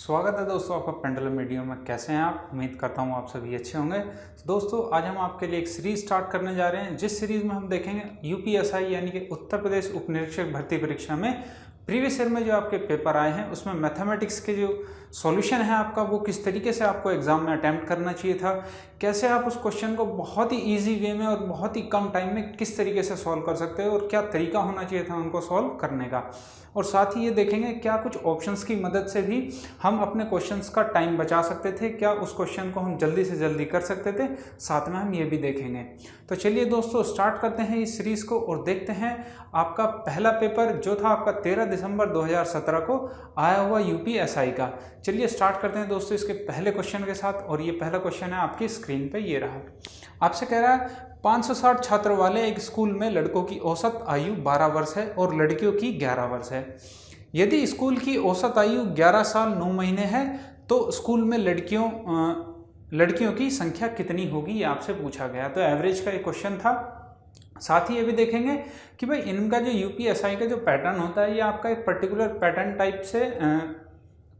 स्वागत है दोस्तों आपका पेंडुलम मीडिया में। कैसे हैं आप? उम्मीद करता हूं आप सभी अच्छे होंगे। दोस्तों आज हम आपके लिए एक सीरीज स्टार्ट करने जा रहे हैं, जिस सीरीज में हम देखेंगे यूपीएसआई यानी कि उत्तर प्रदेश उप निरीक्षक भर्ती परीक्षा में प्रीवियस ईयर में जो आपके पेपर आए हैं उसमें मैथमेटिक्स के जो सॉल्यूशन है आपका वो किस तरीके से आपको एग्जाम में अटेम्प्ट करना चाहिए था, कैसे आप उस क्वेश्चन को बहुत ही इजी वे में और बहुत ही कम टाइम में किस तरीके से सॉल्व कर सकते हो और क्या तरीका होना चाहिए था उनको सॉल्व करने का। और साथ ही ये देखेंगे क्या कुछ ऑप्शंस की मदद से भी हम अपने क्वेश्चंस का टाइम बचा सकते थे, क्या उस क्वेश्चन को हम जल्दी से जल्दी कर सकते थे, साथ में हम ये भी देखेंगे। तो चलिए दोस्तों स्टार्ट करते हैं इस सीरीज़ को और देखते हैं आपका पहला पेपर जो था आपका 13 दिसंबर 2017 को आया हुआ यूपीएसआई का। चलिए स्टार्ट करते हैं दोस्तों इसके पहले क्वेश्चन के साथ। और ये पहला क्वेश्चन है आपकी स्क्रीन पे, ये रहा। आपसे कह रहा है 560 छात्रों वाले एक स्कूल में लड़कों की औसत आयु 12 वर्ष है और लड़कियों की 11 वर्ष है। यदि स्कूल की औसत आयु 11 साल 9 महीने है तो स्कूल में लड़कियों की संख्या कितनी होगी, ये आपसे पूछा गया। तो एवरेज का एक क्वेश्चन था। साथ ही ये भी देखेंगे कि भाई इनका जो यूपीएसआई का जो पैटर्न होता है ये आपका एक पर्टिकुलर पैटर्न टाइप से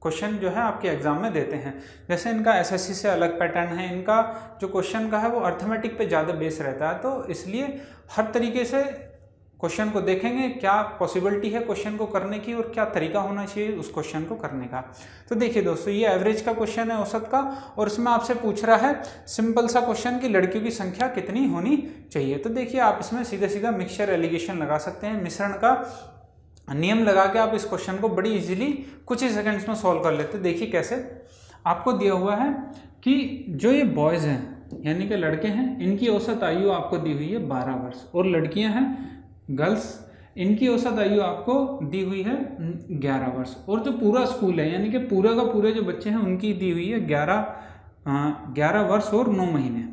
क्वेश्चन जो है आपके एग्जाम में देते हैं। जैसे इनका एसएससी से अलग पैटर्न है, इनका जो क्वेश्चन का है वो अर्थमेटिक पे ज़्यादा बेस रहता है, तो इसलिए हर तरीके से क्वेश्चन को देखेंगे, क्या पॉसिबिलिटी है क्वेश्चन को करने की और क्या तरीका होना चाहिए उस क्वेश्चन को करने का। तो देखिए दोस्तों ये एवरेज का क्वेश्चन है, औसत का, और इसमें आपसे पूछ रहा है सिंपल सा क्वेश्चन कि लड़कियों की संख्या कितनी होनी चाहिए। तो देखिए आप इसमें सीधा सीधा मिक्सचर एलिगेशन लगा सकते हैं, मिश्रण का नियम लगा के आप इस क्वेश्चन को बड़ी इजीली कुछ ही सेकंड्स में सॉल्व कर लेते हैं। देखिए कैसे आपको दिया हुआ है कि जो ये बॉयज़ हैं यानी कि लड़के हैं, इनकी औसत आयु आपको दी हुई है 12 वर्ष, और लड़कियां हैं गर्ल्स, इनकी औसत आयु आपको दी हुई है 11 वर्ष, और जो पूरा स्कूल है यानी कि पूरा का पूरे जो बच्चे हैं उनकी दी हुई है 11 वर्ष और 9 महीने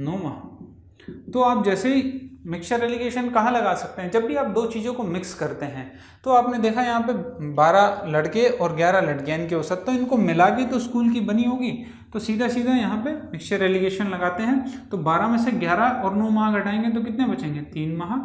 9 माह। तो आप जैसे ही मिक्सचर एलिगेशन कहाँ लगा सकते हैं, जब भी आप दो चीज़ों को मिक्स करते हैं। तो आपने देखा यहाँ पे 12 लड़के और 11 लड़कियाँ इनकी औसत, तो इनको मिला के तो स्कूल की बनी होगी। तो सीधा सीधा यहाँ पे मिक्सचर एलिगेशन लगाते हैं। तो 12 में से 11 और 9 माह घटाएंगे तो कितने बचेंगे, 3 माह,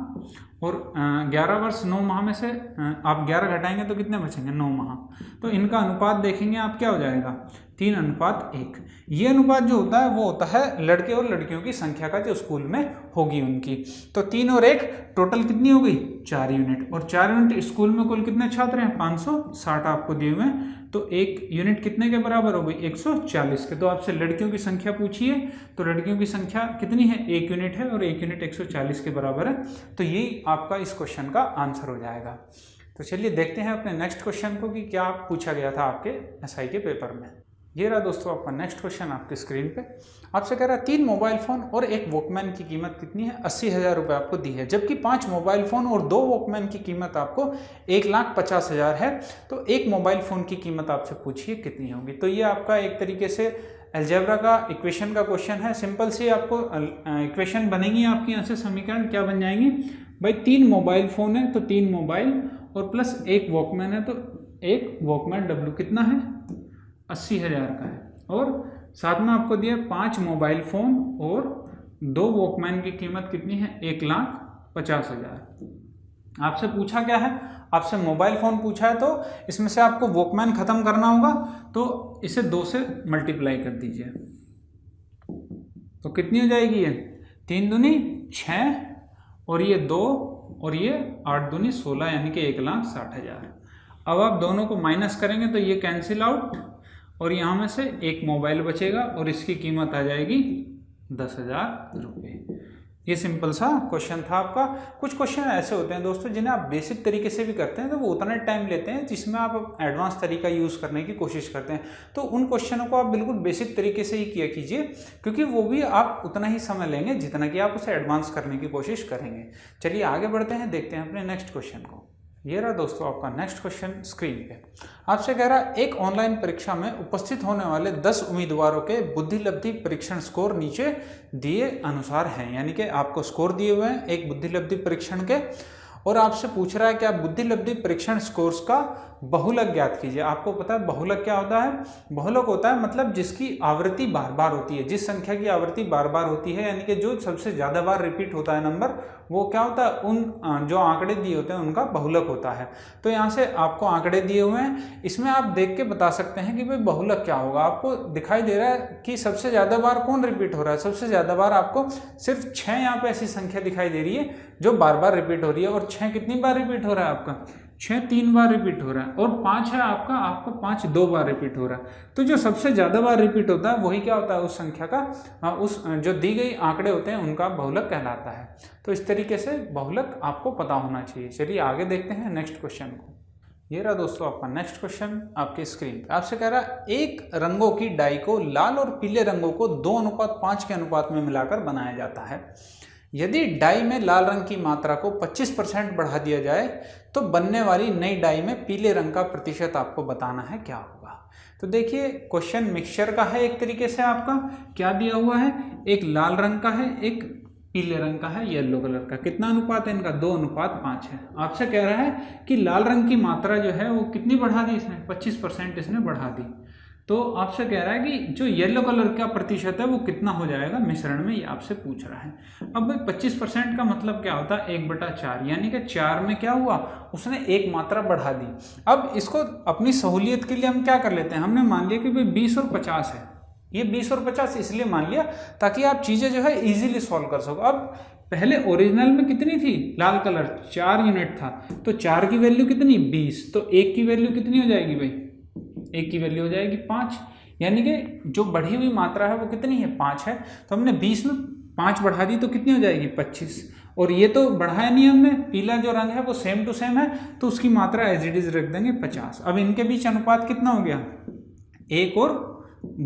और 11 वर्ष 9 माह में से आप 11 घटाएंगे तो कितने बचेंगे, 9 माह। तो इनका अनुपात देखेंगे आप, क्या हो जाएगा, 3:1। ये अनुपात जो होता है वो होता है लड़के और लड़कियों की संख्या का जो स्कूल में होगी उनकी। तो 3 और 1 टोटल कितनी हो गई, 4 यूनिट, और 4 यूनिट स्कूल में कुल कितने छात्र हैं, 560 आपको दिए हुए हैं। तो 1 यूनिट कितने के बराबर हो गई, 140 के। तो आपसे लड़कियों की संख्या पूछिए तो लड़कियों की संख्या कितनी है, 1 यूनिट है, और 1 यूनिट 140 के बराबर है। तो यही आपका इस क्वेश्चन का आंसर हो जाएगा। तो चलिए देखते हैं अपने नेक्स्ट क्वेश्चन को कि क्या पूछा गया था आपके एसआई के पेपर में। ये रहा दोस्तों आपका नेक्स्ट क्वेश्चन आपकी स्क्रीन पे। आपसे कह रहा है 3 मोबाइल फ़ोन और 1 वॉकमैन की कीमत कितनी है, 80,000 रुपये आपको दी है, जबकि 5 मोबाइल फ़ोन और 2 वॉकमैन की कीमत आपको 1,50,000 है। तो 1 मोबाइल फ़ोन की कीमत आपसे पूछिए कितनी होगी। तो ये आपका एक तरीके से अलजेब्रा का इक्वेशन का क्वेश्चन है। सिंपल सी आपको इक्वेशन बनेगी आपकी, यहाँ से समीकरण क्या बन जाएंगी भाई, 3 मोबाइल फ़ोन है तो 3 मोबाइल और प्लस 1 वॉकमैन है तो 1 वॉकमैन W कितना है, 80,000 का है, और साथ में आपको दिया 5 मोबाइल फ़ोन और 2 वॉकमैन की कीमत कितनी है, 1,50,000। आपसे पूछा क्या है, आपसे मोबाइल फ़ोन पूछा है, तो इसमें से आपको वॉकमैन ख़त्म करना होगा, तो इसे 2 से मल्टीप्लाई कर दीजिए। तो कितनी हो जाएगी ये, 3 दूनी 6, और ये 2, और ये 8 दूनी 16, यानी कि 1,60,000। अब आप दोनों को माइनस करेंगे तो ये कैंसिल आउट, और यहाँ में से 1 मोबाइल बचेगा और इसकी कीमत आ जाएगी 10,000 रुपये। ये सिंपल सा क्वेश्चन था आपका। कुछ क्वेश्चन ऐसे होते हैं दोस्तों जिन्हें आप बेसिक तरीके से भी करते हैं तो वो उतना टाइम लेते हैं जिसमें आप एडवांस तरीका यूज़ करने की कोशिश करते हैं। तो उन क्वेश्चनों को आप बिल्कुल बेसिक तरीके से ही किया कीजिए, क्योंकि वो भी आप उतना ही समय लेंगे जितना कि आप उसे एडवांस करने की कोशिश करेंगे। चलिए आगे बढ़ते हैं, देखते हैं अपने नेक्स्ट क्वेश्चन को। ये रहा दोस्तों आपका नेक्स्ट क्वेश्चन स्क्रीन पे। आपसे कह रहा है एक ऑनलाइन परीक्षा में उपस्थित होने वाले 10 उम्मीदवारों के बुद्धिलब्धि परीक्षण स्कोर नीचे दिए अनुसार हैं, यानी कि आपको स्कोर दिए हुए हैं एक बुद्धिलब्धि परीक्षण के, और आपसे पूछ रहा है कि आप बुद्धिलब्धि परीक्षण स्कोर्स का बहुलक ज्ञात कीजिए। आपको पता है बहुलक क्या होता है, बहुलक होता है मतलब जिसकी आवृत्ति बार बार होती है, जिस संख्या की आवृत्ति बार बार होती है, यानी कि जो सबसे ज़्यादा बार रिपीट होता है नंबर वो क्या होता है, उन जो आंकड़े दिए होते हैं उनका बहुलक होता है। तो यहाँ से आपको आंकड़े दिए हुए हैं, इसमें आप देख के बता सकते हैं कि भाई बहुलक क्या होगा। आपको दिखाई दे रहा है कि सबसे ज़्यादा बार कौन रिपीट हो रहा है, सबसे ज़्यादा बार आपको सिर्फ 6 यहाँ पे ऐसी संख्या दिखाई दे रही है जो बार बार रिपीट हो रही है। और 6 कितनी बार रिपीट हो रहा है आपका, 6 3 बार रिपीट हो रहा है। और 5 है आपका 5 2 बार रिपीट हो रहा है। तो जो सबसे ज़्यादा बार रिपीट होता है वही क्या होता है, उस संख्या का उस जो दी गई आंकड़े होते हैं उनका बहुलक कहलाता है। तो इस तरीके से बहुलक आपको पता होना चाहिए। चलिए आगे देखते हैं नेक्स्ट क्वेश्चन को। ये रहा दोस्तों आपका नेक्स्ट क्वेश्चन आपके स्क्रीन पे। आपसे कह रहा है एक रंगों की डाई को लाल और पीले रंगों को 2:5 के अनुपात में मिलाकर बनाया जाता है। यदि डाई में लाल रंग की मात्रा को 25% बढ़ा दिया जाए तो बनने वाली नई डाई में पीले रंग का प्रतिशत आपको बताना है, क्या होगा। तो देखिए क्वेश्चन मिक्सचर का है, एक तरीके से आपका क्या दिया हुआ है, एक लाल रंग का है, एक पीले रंग का है, येलो कलर का। कितना अनुपात है इनका, 2:5 है। आपसे कह रहा है कि लाल रंग की मात्रा जो है वो कितनी बढ़ा दी इसने, 25% इसने बढ़ा दी। तो आपसे कह रहा है कि जो येलो कलर का प्रतिशत है वो कितना हो जाएगा मिश्रण में, ये आपसे पूछ रहा है। अब भाई 25% का मतलब क्या होता है, 1/4, यानी कि 4 में क्या हुआ, उसने एक मात्रा बढ़ा दी। अब इसको अपनी सहूलियत के लिए हम क्या कर लेते हैं, हमने मान लिया कि भाई 20 और 50 है। ये 20 और 50 इसलिए मान लिया ताकि आप चीज़ें जो है इजीली सॉल्व कर सको। अब पहले ओरिजिनल में कितनी थी, लाल कलर 4 यूनिट था, तो 4 की वैल्यू कितनी 20, तो 1 की वैल्यू कितनी हो जाएगी भाई, 1 की वैल्यू हो जाएगी 5, यानी कि जो बढ़ी हुई मात्रा है वो कितनी है, 5 है। तो हमने 20 में 5 बढ़ा दी तो कितनी हो जाएगी 25। और ये तो बढ़ाया नहीं हमने, पीला जो रंग है वो सेम टू सेम है, तो उसकी मात्रा एज इट इज रख देंगे 50। अब इनके बीच अनुपात कितना हो गया, 1 और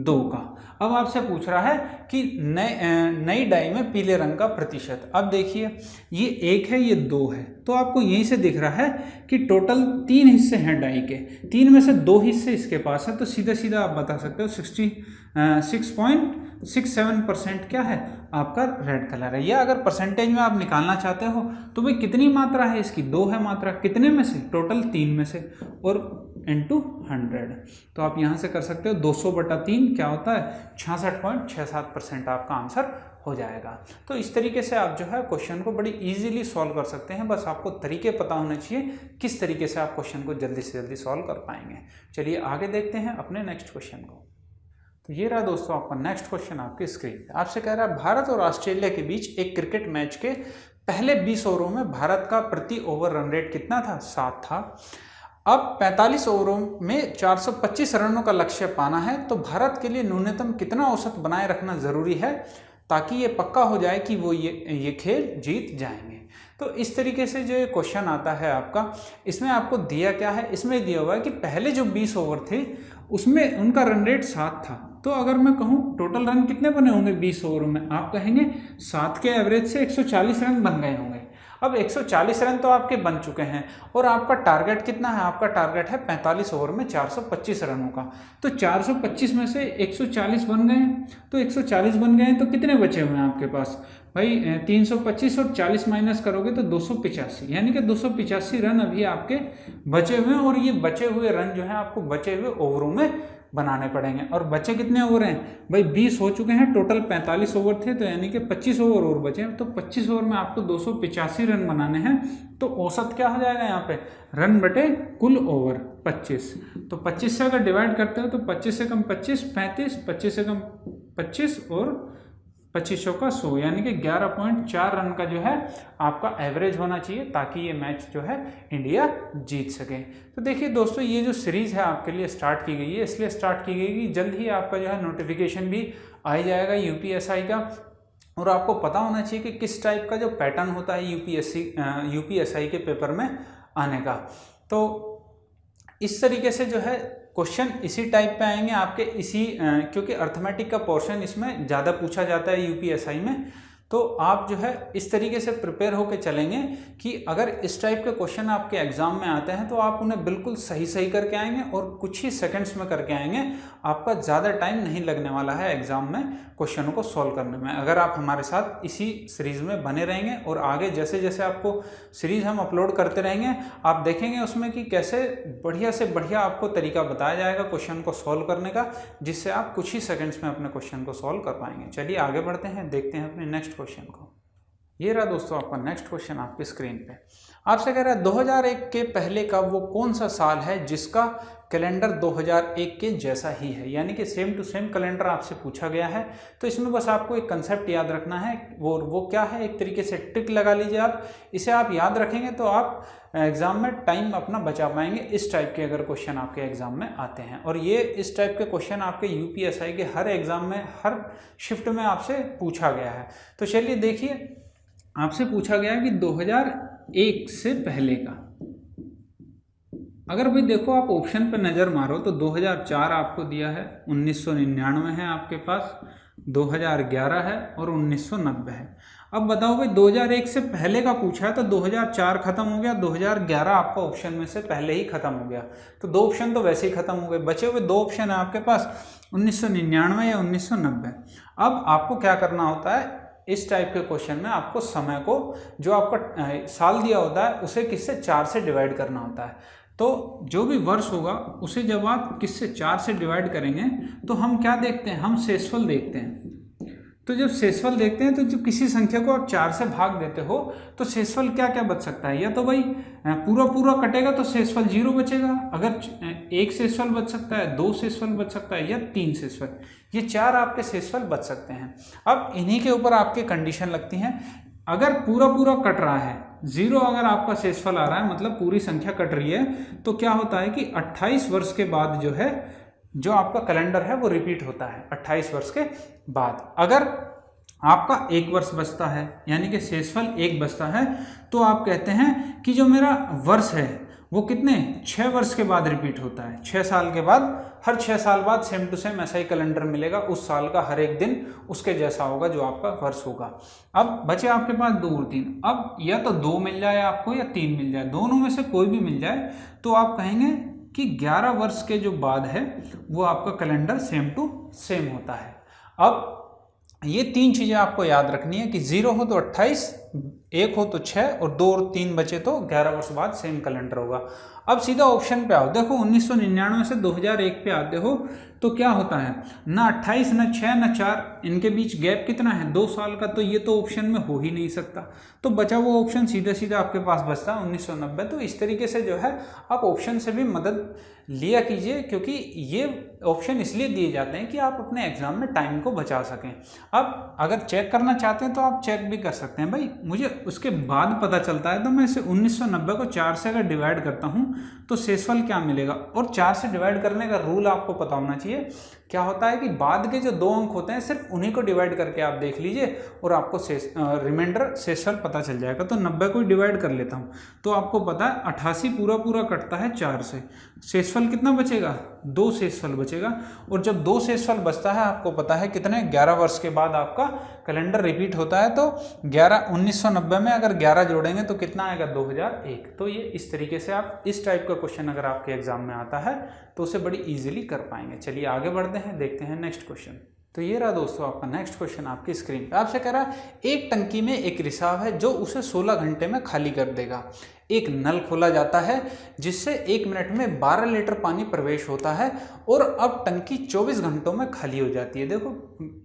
2 का। अब आपसे पूछ रहा है कि नई डाई में पीले रंग का प्रतिशत। अब देखिए ये 1 है, ये 2 है, तो आपको यहीं से दिख रहा है कि टोटल 3 हिस्से हैं डाई के, 3 में से 2 हिस्से इसके पास है, तो सीधा सीधा आप बता सकते हो 66.67% क्या है आपका रेड कलर है। या अगर परसेंटेज में आप निकालना चाहते हो तो भाई कितनी मात्रा है इसकी, 2 है मात्रा, कितने में से, टोटल 3 में से, और इंटू 100। तो आप यहाँ से कर सकते हो 200/3 क्या होता है, 66.67% आपका आंसर हो जाएगा। तो इस तरीके से आप जो है क्वेश्चन को बड़ी इजीली सॉल्व कर सकते हैं। बस आपको तरीके पता होने चाहिए किस तरीके से आप क्वेश्चन को जल्दी से जल्दी सॉल्व कर पाएंगे। चलिए आगे देखते हैं अपने नेक्स्ट क्वेश्चन को। तो ये रहा दोस्तों आपका नेक्स्ट क्वेश्चन आपकी स्क्रीन पे। आपसे कह रहा है भारत और ऑस्ट्रेलिया के बीच एक क्रिकेट मैच के पहले 20 ओवरों में भारत का प्रति ओवर रन रेट कितना था, 7 था। अब 45 ओवरों में 425 रनों का लक्ष्य पाना है, तो भारत के लिए न्यूनतम कितना औसत बनाए रखना जरूरी है ताकि ये पक्का हो जाए कि वो ये खेल जीत जाएंगे। तो इस तरीके से जो ये क्वेश्चन आता है आपका, इसमें आपको दिया क्या है, इसमें दिया हुआ है कि पहले जो 20 ओवर थे उसमें उनका रन रेट 7 था। तो अगर मैं कहूँ टोटल रन कितने बने होंगे 20 ओवरों में, आप कहेंगे 7 के एवरेज से 140 रन बन गए होंगे। अब 140 रन तो आपके बन चुके हैं और आपका टारगेट कितना है, आपका टारगेट है 45 ओवर में 425 रनों का। तो 425 में से 140 बन गए, तो 140 बन गए तो कितने बचे हुए हैं आपके पास भाई, 325 और 40 माइनस करोगे तो 285, यानी कि 285 रन अभी आपके बचे हुए हैं। और ये बचे हुए रन जो है आपको बचे हुए ओवरों में बनाने पड़ेंगे। और बचे कितने ओवर हैं भाई, 20 हो चुके हैं, टोटल 45 ओवर थे, तो यानी कि 25 ओवर और बचे हैं। तो 25 ओवर में आपको 285 रन बनाने हैं। तो औसत क्या हो जाएगा यहाँ पे, रन बटे कुल ओवर 25। तो 25 से अगर डिवाइड करते हो तो 25 से कम 25 35, 25 से कम 25 और 25 का 100, यानी कि 11.4 रन का जो है आपका एवरेज होना चाहिए ताकि ये मैच जो है इंडिया जीत सके। तो देखिए दोस्तों, ये जो सीरीज़ है आपके लिए स्टार्ट की गई है, इसलिए स्टार्ट की गई कि जल्द ही आपका जो है नोटिफिकेशन भी आ जाएगा यूपीएसआई का। और आपको पता होना चाहिए कि किस टाइप का जो पैटर्न होता है यूपीएसआई के पेपर में आने का। तो इस तरीके से जो है क्वेश्चन इसी टाइप पे आएंगे आपके, क्योंकि अर्थमेटिक का पोर्शन इसमें ज़्यादा पूछा जाता है यूपीएसआई में। तो आप जो है इस तरीके से प्रिपेयर होकर चलेंगे कि अगर इस टाइप के क्वेश्चन आपके एग्जाम में आते हैं तो आप उन्हें बिल्कुल सही करके आएंगे और कुछ ही सेकंड्स में करके आएंगे। आपका ज़्यादा टाइम नहीं लगने वाला है एग्जाम में क्वेश्चनों को सॉल्व करने में, अगर आप हमारे साथ इसी सीरीज़ में बने रहेंगे। और आगे जैसे जैसे आपको सीरीज़ हम अपलोड करते रहेंगे, आप देखेंगे उसमें कि कैसे बढ़िया से बढ़िया आपको तरीका बताया जाएगा क्वेश्चन को सॉल्व करने का, जिससे आप कुछ ही सेकंड्स में अपने क्वेश्चन को सॉल्व कर पाएंगे। चलिए आगे बढ़ते हैं, देखते हैं अपने नेक्स्ट क्वेश्चन को। ये रहा दोस्तों आपका नेक्स्ट क्वेश्चन आपकी स्क्रीन पे। आपसे कह रहा है 2001 के पहले का वो कौन सा साल है जिसका कैलेंडर 2001 के जैसा ही है, यानी कि सेम टू सेम कैलेंडर आपसे पूछा गया है। तो इसमें बस आपको एक कंसेप्ट याद रखना है, वो क्या है, एक तरीके से ट्रिक लगा लीजिए आप। इसे आप याद रखेंगे तो आप एग्जाम में टाइम अपना बचा पाएंगे। इस टाइप के अगर क्वेश्चन आपके एग्जाम में आते हैं, और ये इस टाइप के क्वेश्चन आपके यूपीएसआई के हर एग्जाम में हर शिफ्ट में आपसे पूछा गया है। तो चलिए देखिए, आपसे पूछा गया है कि 2001 से पहले का। अगर भाई देखो आप ऑप्शन पे नज़र मारो तो 2004 आपको दिया है, 1999 है आपके पास, 2011 है और 1990 है। अब बताओ भाई 2001 से पहले का पूछा है तो 2004 खत्म हो गया, 2011 आपका ऑप्शन में से पहले ही खत्म हो गया, तो दो ऑप्शन तो वैसे ही खत्म हो गए। बचे हुए दो ऑप्शन है आपके पास 1999 या 1990। अब आपको क्या करना होता है, इस टाइप के क्वेश्चन में आपको समय को, जो आपका साल दिया होता है उसे किससे 4 से डिवाइड करना होता है। तो जो भी वर्ष होगा उसे जब आप किससे 4 से डिवाइड करेंगे तो हम क्या देखते हैं, हम शेषफल देखते हैं। तो जब शेषफल देखते हैं तो जब किसी संख्या को आप 4 से भाग देते हो तो शेषफल क्या क्या बच सकता है, या तो भाई पूरा पूरा कटेगा तो शेषफल 0 बचेगा, अगर 1 शेषफल बच सकता है, 2 शेषफल बच सकता है या 3 शेषफल, ये 4 आपके शेषफल बच सकते हैं। अब इन्हीं के ऊपर आपके कंडीशन लगती हैं। अगर पूरा पूरा कट रहा है, 0 अगर आपका शेषफल आ रहा है मतलब पूरी संख्या कट रही है, तो क्या होता है कि 28 वर्ष के बाद जो है, जो आपका कैलेंडर है वो रिपीट होता है 28 वर्ष के बाद। अगर आपका 1 वर्ष बचता है यानी कि शेषफल 1 बचता है, तो आप कहते हैं कि जो मेरा वर्ष है वो कितने 6 वर्ष के बाद रिपीट होता है, 6 साल के बाद, हर 6 साल बाद सेम टू सेम ऐसा ही कैलेंडर मिलेगा, उस साल का हर एक दिन उसके जैसा होगा जो आपका वर्ष होगा। अब बचे आपके पास 2 और 3। अब या तो 2 मिल जाए आपको या 3 मिल जाए, दोनों में से कोई भी मिल जाए तो आप कहेंगे कि 11 वर्ष के जो बाद है वो आपका कैलेंडर सेम टू सेम होता है। अब ये 3 चीज़ें आपको याद रखनी है कि 0 हो तो 28, 1 हो तो 6 और 2 और 3 बचे तो 11 वर्ष बाद सेम कैलेंडर होगा। अब सीधा ऑप्शन पे आओ, देखो 1999 से 2001 पे आते हो तो क्या होता है, ना 28 ना 6 ना 4, इनके बीच गैप कितना है 2 साल का, तो ये तो ऑप्शन में हो ही नहीं सकता। तो बचा हुआ ऑप्शन सीधे सीधा आपके पास बचता है 1990। तो इस तरीके से जो है आप ऑप्शन से भी मदद लिया कीजिए, क्योंकि ये ऑप्शन इसलिए दिए जाते हैं कि आप अपने एग्जाम में टाइम को बचा सकें। अब अगर चेक करना चाहते हैं तो आप चेक भी कर सकते हैं, भाई मुझे उसके बाद पता चलता है तो मैं इसे 1990 को 4 से अगर डिवाइड करता हूं तो शेषफल क्या मिलेगा। और 4 से डिवाइड करने का रूल आपको पता होना चाहिए। क्या होता है कि बाद के जो 2 अंक होते हैं सिर्फ उन्हीं को डिवाइड करके आप देख लीजिए और आपको रिमाइंडर शेषफल पता चल जाएगा। तो 90 को डिवाइड कर लेता हूँ तो आपको पता है 88 पूरा पूरा कटता है 4 से, शेषफल कितना बचेगा 2 शेषफल बचेगा। और जब 2 शेषफल बचता है आपको पता है कितने 11 वर्ष के बाद आपका कैलेंडर रिपीट होता है। तो 1990 में अगर 11 जोड़ेंगे तो कितना आएगा 2001। तो ये इस तरीके से आप इस टाइप का क्वेश्चन अगर आपके एग्जाम में आता है तो उसे बड़ी इजीली कर पाएंगे। चलिए आगे बढ़ते हैं, देखते हैं नेक्स्ट क्वेश्चन। तो ये रहा दोस्तों आपका नेक्स्ट क्वेश्चन आपकी स्क्रीन पे। आपसे कह रहा है एक टंकी में एक रिसाव है जो उसे 16 घंटे में खाली कर देगा। एक नल खोला जाता है जिससे 1 मिनट में 12 लीटर पानी प्रवेश होता है और अब टंकी 24 घंटों में खाली हो जाती है। देखो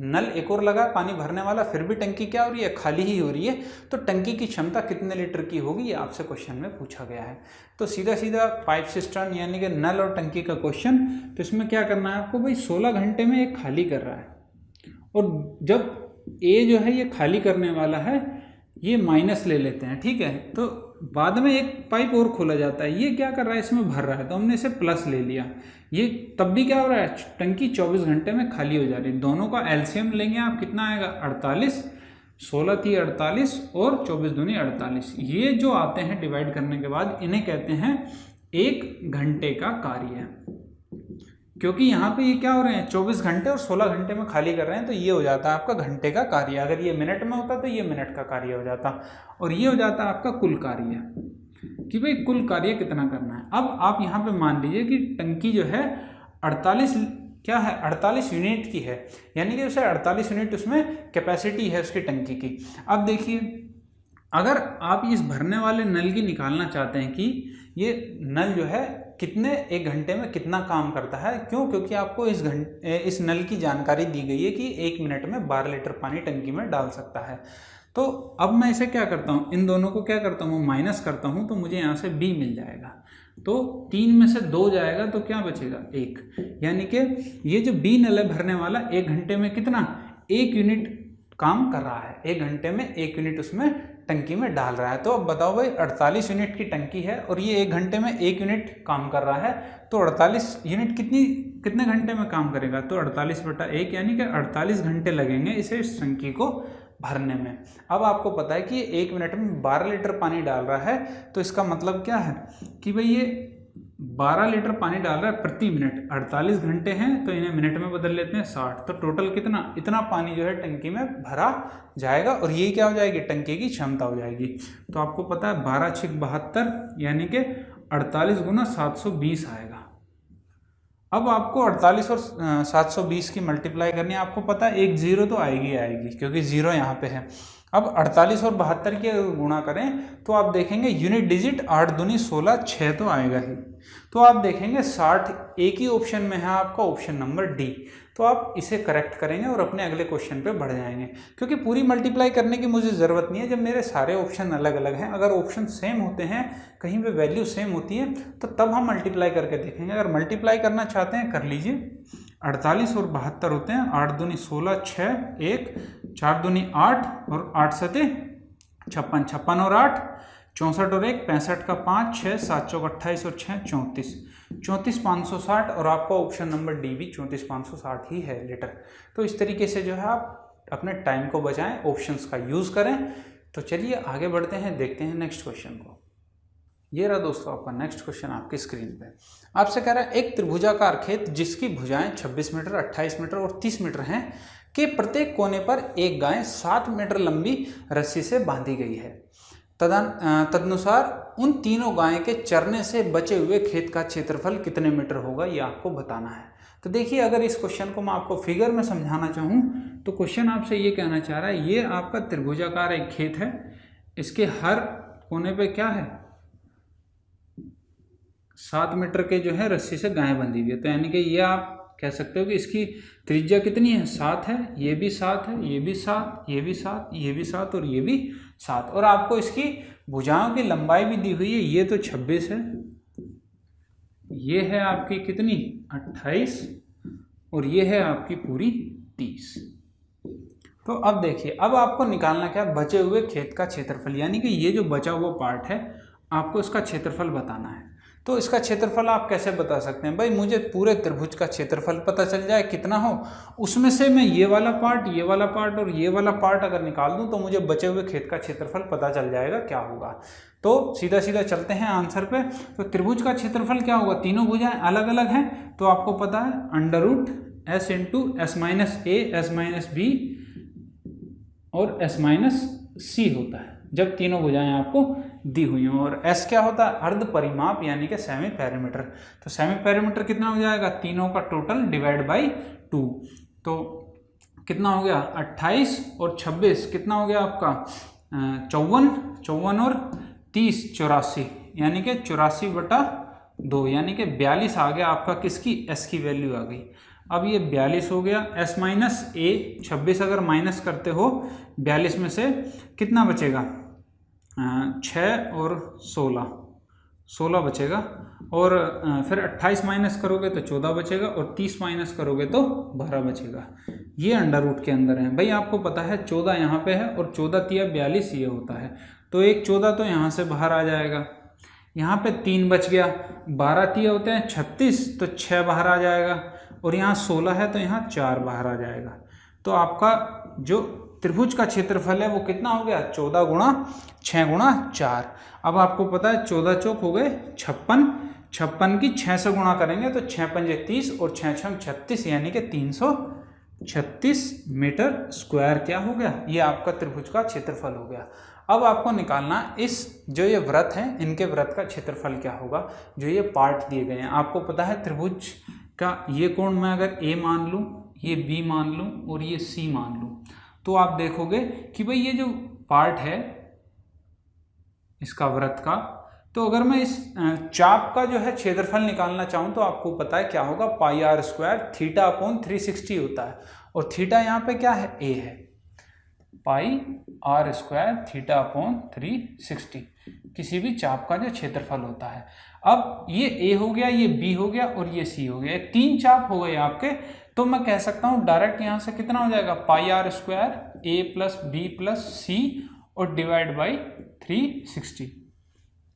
नल एक और लगा पानी भरने वाला, फिर भी टंकी क्या हो रही है, खाली ही हो रही है। तो टंकी की क्षमता कितने लीटर की होगी, ये आपसे क्वेश्चन में पूछा गया है। तो सीधा सीधा पाइप सिस्टम यानी कि नल और टंकी का क्वेश्चन। तो इसमें क्या करना है आपको, भाई 16 घंटे में एक खाली कर रहा है और जब ए जो है ये खाली करने वाला है, ये माइनस ले लेते हैं, ठीक है। तो बाद में एक पाइप और खोला जाता है, ये क्या कर रहा है इसमें भर रहा है, तो हमने इसे प्लस ले लिया। ये तब भी क्या हो रहा है, टंकी 24 घंटे में खाली हो जा रही है। दोनों का एलसीएम लेंगे आप, कितना आएगा 48, 16 थी 48 और 24 दूनी 48। ये जो आते हैं डिवाइड करने के बाद इन्हें कहते हैं 1 घंटे का कार्य, क्योंकि यहाँ पे ये क्या हो रहे हैं 24 घंटे और 16 घंटे में खाली कर रहे हैं। तो ये हो जाता है आपका घंटे का कार्य। अगर ये मिनट में होता तो ये मिनट का कार्य हो जाता, और ये हो जाता है आपका कुल कार्य, कि भाई कुल कार्य कितना करना है। अब आप यहाँ पे मान लीजिए कि टंकी जो है 48 क्या है 48 यूनिट की है, यानी कि उसे 48 यूनिट उसमें कैपेसिटी है उसकी टंकी की। अब देखिए अगर आप इस भरने वाले नल की निकालना चाहते हैं कि ये नल जो है कितने 1 घंटे में कितना काम करता है, क्यों, क्योंकि आपको इस नल की जानकारी दी गई है कि 1 मिनट में 12 लीटर पानी टंकी में डाल सकता है। तो अब मैं इसे क्या करता हूँ, इन दोनों को क्या करता हूँ, माइनस करता हूँ, तो मुझे यहाँ से b मिल जाएगा। तो 3 में से 2 जाएगा तो क्या बचेगा, 1। यानी कि ये जो b नल है भरने वाला 1 घंटे में कितना, 1 यूनिट काम कर रहा है। 1 घंटे में 1 यूनिट उसमें टंकी में डाल रहा है। तो अब बताओ भाई, 48 यूनिट की टंकी है और ये 1 घंटे में 1 यूनिट काम कर रहा है, तो 48 यूनिट कितने घंटे में काम करेगा, तो 48/1 यानी कि 48 घंटे लगेंगे इसे इस टंकी को भरने में। अब आपको पता है कि ये 1 मिनट में 12 लीटर पानी डाल रहा है, तो इसका मतलब क्या है कि भाई ये 12 लीटर पानी डाल रहा है प्रति मिनट। 48 घंटे हैं तो इन्हें मिनट में बदल लेते हैं 60, तो टोटल कितना, इतना पानी जो है टंकी में भरा जाएगा और ये क्या हो जाएगी, टंकी की क्षमता हो जाएगी। तो आपको पता है 12×6 = 72 यानी कि 48 × 720 आएगा। अब आपको 48 और 720 की मल्टीप्लाई करनी है। आपको पता है एक जीरो तो आएगी क्योंकि जीरो यहाँ पे है। अब 48 और 72 की अगर गुणा करें तो आप देखेंगे यूनिट डिजिट 8 दूनी 16, 6 तो आएगा ही। तो आप देखेंगे 60 एक ही ऑप्शन में है आपका, ऑप्शन नंबर डी। तो आप इसे करेक्ट करेंगे और अपने अगले क्वेश्चन पे बढ़ जाएंगे, क्योंकि पूरी मल्टीप्लाई करने की मुझे ज़रूरत नहीं है जब मेरे सारे ऑप्शन अलग अलग हैं। अगर ऑप्शन सेम होते हैं, कहीं पे वैल्यू सेम होती है, तो तब हम मल्टीप्लाई करके देखेंगे। अगर मल्टीप्लाई करना चाहते हैं कर लीजिए। 48 और 72 होते हैं, 8 दूनी 16, 6, 1, 4 दूनी 8 और 8 सते 56, 56 और 8 64 और 1 65 का 5, 6 7 चौक 28 और 6 34, 34,560 और आपका ऑप्शन नंबर डी भी 34,560 ही है लीटर। तो इस तरीके से जो है आप अपने टाइम को बचाएं, ऑप्शंस का यूज़ करें। तो चलिए आगे बढ़ते हैं, देखते हैं नेक्स्ट क्वेश्चन को। ये रहा दोस्तों आपका नेक्स्ट क्वेश्चन आपकी स्क्रीन पे। आपसे कह रहा है एक त्रिभुजाकार खेत जिसकी भुजाएं 26 मीटर, 28 मीटर और 30 मीटर हैं के प्रत्येक कोने पर एक गाय 7 मीटर लंबी रस्सी से बांधी गई है। तदनुसार उन तीनों गायों के चरने से बचे हुए खेत का क्षेत्रफल कितने मीटर होगा, ये आपको बताना है। तो देखिए, अगर इस क्वेश्चन को मैं आपको फिगर में समझाना चाहूँ तो क्वेश्चन आपसे ये कहना चाह रहा है, ये आपका त्रिभुजाकार एक खेत है, इसके हर कोने पे क्या है, 7 मीटर के जो है रस्सी से गाय बंधी हुई है। तो यानी कि ये आप कह सकते हो कि इसकी त्रिज्या कितनी है, 7 है, ये भी 7 है, ये भी 7, ये भी 7, ये भी 7 और ये भी 7। और आपको इसकी भुजाओं की लंबाई भी दी हुई है, ये तो 26 है, ये है आपकी कितनी 28 और ये है आपकी पूरी 30। तो अब देखिए, अब आपको निकालना क्या, बचे हुए खेत का क्षेत्रफल, यानी कि ये जो बचा हुआ पार्ट है आपको इसका क्षेत्रफल बताना है। तो इसका क्षेत्रफल आप कैसे बता सकते हैं, भाई मुझे पूरे त्रिभुज का क्षेत्रफल पता चल जाए कितना हो, उसमें से मैं ये वाला पार्ट, ये वाला पार्ट और ये वाला पार्ट अगर निकाल दूं तो मुझे बचे हुए खेत का क्षेत्रफल पता चल जाएगा क्या होगा। तो सीधा सीधा चलते हैं आंसर पे। तो त्रिभुज का क्षेत्रफल क्या होगा, तीनों भुजाएं अलग अलग हैं तो आपको पता है √S × S-A, S-B और S-C होता है जब तीनों भुजाएं आपको दी हुई हैं। और S क्या होता है, अर्ध परिमाप यानी कि सेमी पैरामीटर। तो सेमी पैरामीटर कितना हो जाएगा, तीनों का टोटल डिवाइड बाई 2। तो कितना हो गया 28 और 26 कितना हो गया आपका 54 और 30 84, यानी कि 84/2 यानी कि 42 आ गया आपका, किसकी, S की वैल्यू आ गई। अब ये 42 हो गया, S-A 26 अगर माइनस करते हो 42 में से कितना बचेगा, 6 और 16 बचेगा। और फिर 28 माइनस करोगे तो 14 बचेगा और 30 माइनस करोगे तो 12 बचेगा। ये अंडर रूट के अंदर है। भाई आपको पता है 14 यहाँ पे है और 14 × 42 ये होता है, तो एक 14 तो यहाँ से बाहर आ जाएगा, यहाँ पे 3 बच गया, 12 × 3 होते हैं 36, तो 6 बाहर आ जाएगा और यहाँ 16 है तो यहाँ 4 बाहर आ जाएगा। तो आपका जो त्रिभुज का क्षेत्रफल है वो कितना हो गया, 14 × 6 × 4। अब आपको पता है 14 चौक हो गए 56, 56 की 6 से गुणा करेंगे तो 6 पंजे 30 और 6 छम 36 यानी कि 336 मीटर स्क्वायर क्या हो गया, ये आपका त्रिभुज का क्षेत्रफल हो गया। अब आपको निकालना इस जो ये वृत्त हैं इनके वृत्त का क्षेत्रफल क्या होगा, जो ये पार्ट दिए गए हैं। आपको पता है त्रिभुज का ये कोण मैं अगर A मान लूँ, ये B मान लूँ और ये C मान लूँ, तो आप देखोगे कि भाई ये जो पार्ट है इसका वृत्त का, तो अगर मैं इस चाप का जो है क्षेत्रफल निकालना चाहूँ तो आपको पता है क्या होगा, πr² θ/360 होता है और थीटा यहाँ पे क्या है, A है। पाई आर स्क्वायर थीटा अपॉन 360 किसी भी चाप का जो क्षेत्रफल होता है। अब ये ए हो गया, ये बी हो गया और ये सी हो गया, 3 चाप हो गए आपके। तो मैं कह सकता हूँ डायरेक्ट यहाँ से कितना हो जाएगा, pi r square a plus b plus c और डिवाइड बाई 360।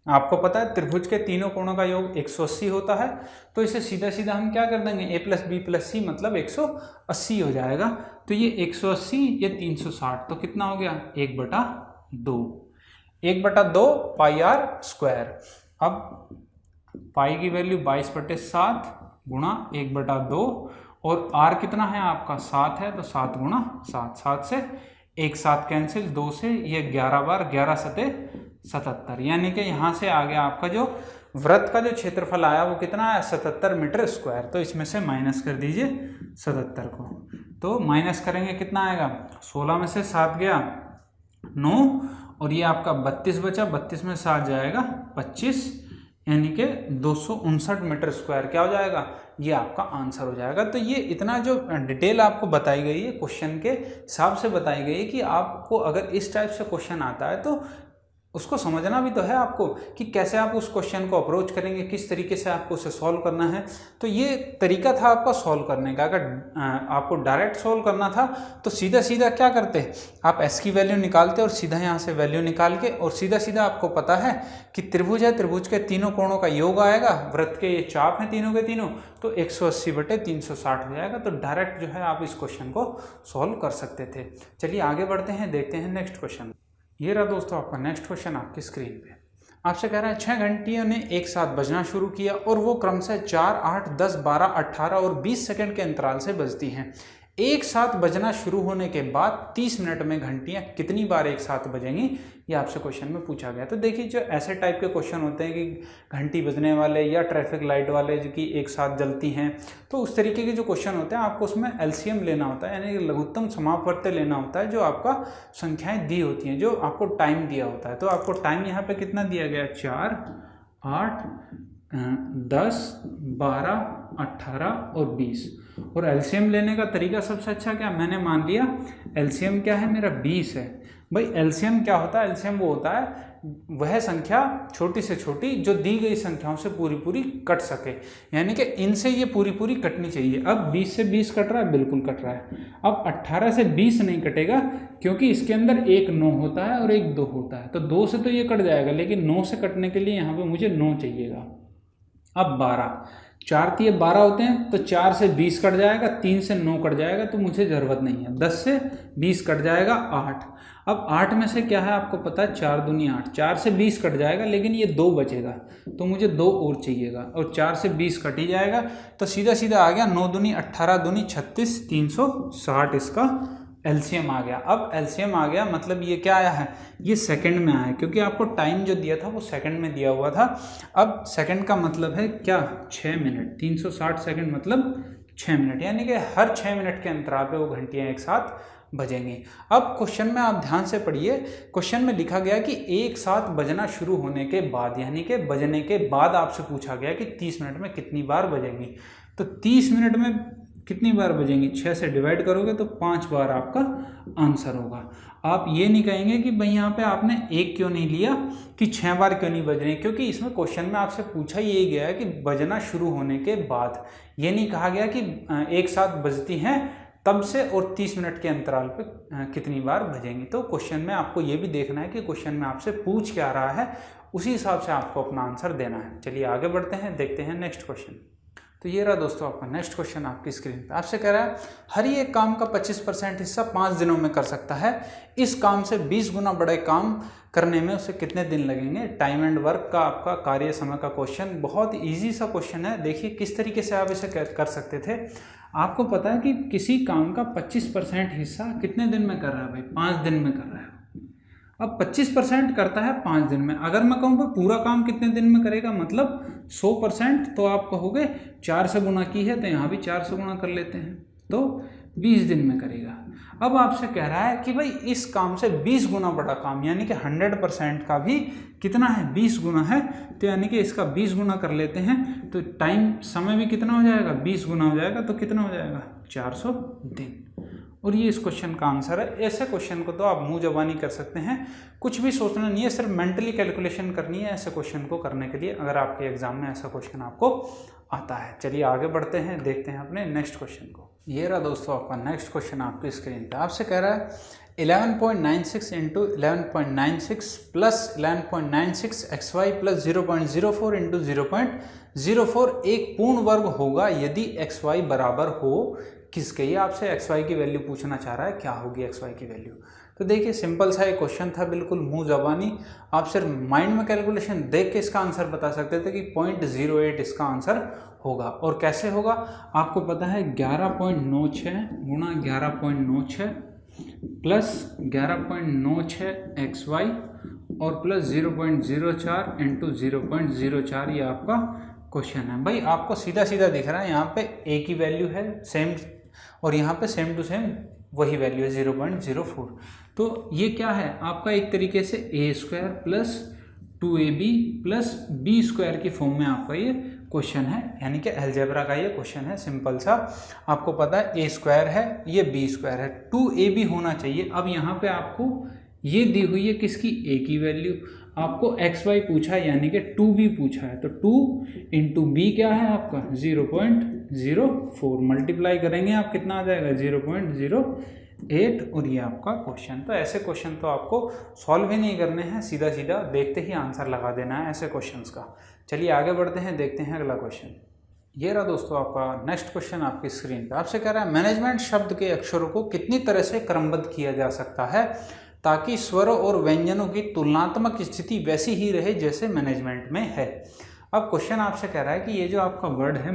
आपको पता है त्रिभुज के तीनों कोणों का योग 180 होता है, तो इसे सीधा सीधा हम क्या कर देंगे, ए प्लस बी प्लस सी मतलब 180 हो जाएगा। तो ये 180 ये 360 तो कितना हो गया 1/2, 1/2 पाई आर स्क्वायर। अब पाई की वैल्यू 22/7 गुणा 1/2 और आर कितना है आपका 7 है, तो 7 गुणा 7, 7 से 1 7 कैंसिल, 2 से ये 11 बार 11 सते 77, यानी कि यहाँ से आ गया आपका जो वृत्त का जो क्षेत्रफल आया वो कितना है 77 मीटर स्क्वायर। तो इसमें से माइनस कर दीजिए 77 को, तो माइनस करेंगे कितना आएगा, 16 में से 7 गया 9 और ये आपका 32 बचा, 32 में 7 जाएगा 25, यानी कि 259 मीटर स्क्वायर क्या हो जाएगा, ये आपका आंसर हो जाएगा। तो ये इतना जो डिटेल आपको बताई गई है क्वेश्चन के हिसाब से बताई गई है कि आपको अगर इस टाइप से क्वेश्चन आता है तो उसको समझना भी तो है आपको कि कैसे आप उस क्वेश्चन को अप्रोच करेंगे, किस तरीके से आपको उसे सॉल्व करना है। तो ये तरीका था आपका सॉल्व करने का। अगर आपको डायरेक्ट सॉल्व करना था तो सीधा सीधा क्या करते, आप एस की वैल्यू निकालते और सीधा यहाँ से वैल्यू निकाल के और सीधा सीधा आपको पता है कि त्रिभुज है, त्रिभुज के तीनों कोणों का योग आएगा, वृत्त के ये चाप हैं तीनों के तीनों, तो 180/360 हो जाएगा। तो डायरेक्ट जो है आप इस क्वेश्चन को सॉल्व कर सकते थे। चलिए आगे बढ़ते हैं, देखते हैं नेक्स्ट क्वेश्चन। ये रहा दोस्तों आपका नेक्स्ट क्वेश्चन आपकी स्क्रीन पे। आपसे कह रहा है 6 घंटियों ने एक साथ बजना शुरू किया और वो क्रमशः 4, 8, 10, 12, 18 और 20 सेकंड के अंतराल से बजती हैं। एक साथ बजना शुरू होने के बाद 30 मिनट में घंटियां कितनी बार एक साथ बजेंगी, ये आपसे क्वेश्चन में पूछा गया। तो देखिए जो ऐसे टाइप के क्वेश्चन होते हैं कि घंटी बजने वाले या ट्रैफिक लाइट वाले जो कि एक साथ जलती हैं, तो उस तरीके के जो क्वेश्चन होते हैं आपको उसमें एलसीएम लेना होता है, यानी कि लघुत्तम समापवर्त्य लेना होता है, जो आपका संख्याएं दी होती हैं, जो आपको टाइम दिया होता है। तो आपको टाइम यहाँ पे कितना दिया गया, 4, 8, 10, 12, 18 और 20। और एलसीएम लेने का तरीका सबसे अच्छा क्या, मैंने मान लिया एलसीएम क्या है मेरा 20 है। भाई एलसीएम क्या होता है, एलसीएम वो होता है वह संख्या छोटी से छोटी जो दी गई संख्याओं से पूरी पूरी कट सके, यानी कि इनसे ये पूरी पूरी कटनी चाहिए। अब 20 से 20 कट रहा है, बिल्कुल कट रहा है। अब 18 से 20 नहीं कटेगा क्योंकि इसके अंदर एक 9 होता है और एक 2 होता है, तो 2 से तो ये कट जाएगा, लेकिन 9 से कटने के लिए यहाँ पे मुझे 9 चाहिएगा। अब 12, 4 तिये 12 होते हैं, तो 4 से 20 कट जाएगा, 3 से 9 कट जाएगा, तो मुझे ज़रूरत नहीं है। 10 से 20 कट जाएगा 8। अब 8 में से क्या है आपको पता है, 4 दूनी 8, 4 से 20 कट जाएगा, लेकिन ये 2 बचेगा, तो मुझे 2 और चाहिएगा और 4 से 20 कट ही जाएगा, तो सीधा सीधा आ गया 9 दूनी 18 दूनी 36, 360 इसका एलसीएम आ गया। अब एलसीएम आ गया मतलब ये क्या आया है, ये सेकंड में आया है, क्योंकि आपको टाइम जो दिया था वो सेकंड में दिया हुआ था। अब सेकंड का मतलब है क्या, 6 मिनट, 360 सेकंड मतलब 6 मिनट, यानी कि हर 6 मिनट के अंतराल पे वो घंटियाँ एक साथ बजेंगी। अब क्वेश्चन में आप ध्यान से पढ़िए, क्वेश्चन में लिखा गया कि एक साथ बजना शुरू होने के बाद, यानी कि बजने के बाद आपसे पूछा गया कि 30 मिनट में कितनी बार बजेंगी। तो 30 मिनट में कितनी बार बजेंगी, 6 से डिवाइड करोगे तो 5 बार आपका आंसर होगा। आप ये नहीं कहेंगे कि भाई यहाँ पे आपने 1 क्यों नहीं लिया, कि 6 बार क्यों नहीं बज रही, क्योंकि इसमें क्वेश्चन में आपसे पूछा यही गया है कि बजना शुरू होने के बाद। ये नहीं कहा गया कि एक साथ बजती हैं तब से और 30 मिनट के अंतराल पे कितनी बार बजेंगी। तो क्वेश्चन में आपको ये भी देखना है कि क्वेश्चन में आपसे पूछ क्या रहा है, उसी हिसाब से आपको अपना आंसर देना है। चलिए आगे बढ़ते हैं, देखते हैं नेक्स्ट क्वेश्चन। तो ये रहा दोस्तों आपका नेक्स्ट क्वेश्चन आपकी स्क्रीन पे। आपसे कह रहा है हर एक काम का 25% हिस्सा 5 दिनों में कर सकता है, इस काम से 20 गुना बड़े काम करने में उसे कितने दिन लगेंगे। टाइम एंड वर्क का आपका कार्य समय का क्वेश्चन, बहुत ईजी सा क्वेश्चन है। देखिए किस तरीके से आप इसे कर सकते थे। आपको पता है कि किसी काम का 25% हिस्सा कितने दिन में कर रहा है भाई, 5 दिन में कर रहा है। अब 25% करता है 5 दिन में, अगर मैं कहूँ पूरा काम कितने दिन में करेगा, मतलब 100%, तो आप कहोगे 4 से गुना की है तो यहाँ भी 4 से गुना कर लेते हैं, तो 20 दिन में करेगा। अब आपसे कह रहा है कि भाई इस काम से 20 गुना बड़ा काम, यानी कि 100% का भी कितना है, 20 गुना है, तो यानी कि इसका 20 गुना कर लेते हैं, तो टाइम समय भी कितना हो जाएगा, 20 गुना हो जाएगा, तो कितना हो जाएगा 400 दिन। और ये इस क्वेश्चन का आंसर है। ऐसे क्वेश्चन को तो आप मुंह जबानी कर सकते हैं, कुछ भी सोचना नहीं है, सिर्फ मेंटली कैलकुलेशन करनी है ऐसे क्वेश्चन को करने के लिए, अगर आपके एग्जाम में ऐसा क्वेश्चन आपको आता है। चलिए आगे बढ़ते हैं, देखते हैं अपने नेक्स्ट क्वेश्चन को। ये रहा दोस्तों आपका नेक्स्ट क्वेश्चन आपकी स्क्रीन पे। आपसे कह रहा है 11.96 into 11.96 plus 11.96 XY plus 0.04 into 0.04 एक पूर्ण वर्ग होगा यदि XY बराबर हो किसके। ये आपसे XY की वैल्यू पूछना चाह रहा है, क्या होगी XY की वैल्यू। तो देखिए सिंपल सा एक क्वेश्चन था, बिल्कुल मुंह जबानी। आप सिर्फ माइंड में कैलकुलेशन देख के इसका आंसर बता सकते थे कि 0.08 इसका आंसर होगा। और कैसे होगा आपको पता है, 11.96 गुणा 11.96 प्लस 11.96 XY और प्लस 0.04 इंटू 0.04, ये आपका क्वेश्चन है। भाई आपको सीधा सीधा दिख रहा है, यहाँ पे A की वैल्यू है सेम और यहाँ पे सेम टू सेम वही वैल्यू है 0.04। तो ये क्या है आपका, एक तरीके से A² plus 2AB plus B² की फॉर्म में आपका ये क्वेश्चन है, यानी कि अलजेब्रा का ये क्वेश्चन है सिंपल सा। आपको पता है A² है, ये B² है, 2AB होना चाहिए। अब यहाँ पे आपको ये दी हुई है किसकी, A की वैल्यू, आपको XY पूछा है यानी कि 2B पूछा है, तो 2 इंटू B क्या है आपका 0.04, मल्टीप्लाई करेंगे आप कितना आ जाएगा 0.08, और ये आपका क्वेश्चन। तो ऐसे क्वेश्चन तो आपको सॉल्व ही नहीं करने हैं, सीधा सीधा देखते ही आंसर लगा देना है ऐसे क्वेश्चंस का। चलिए आगे बढ़ते हैं, देखते हैं अगला क्वेश्चन। ये रहा दोस्तों आपका नेक्स्ट क्वेश्चन आपकी स्क्रीन पे। आपसे कह रहा है मैनेजमेंट शब्द के अक्षरों को कितनी तरह से क्रमबद्ध किया जा सकता है ताकि स्वरों और व्यंजनों की तुलनात्मक स्थिति वैसी ही रहे जैसे मैनेजमेंट में है। अब क्वेश्चन आपसे कह रहा है कि ये जो आपका वर्ड है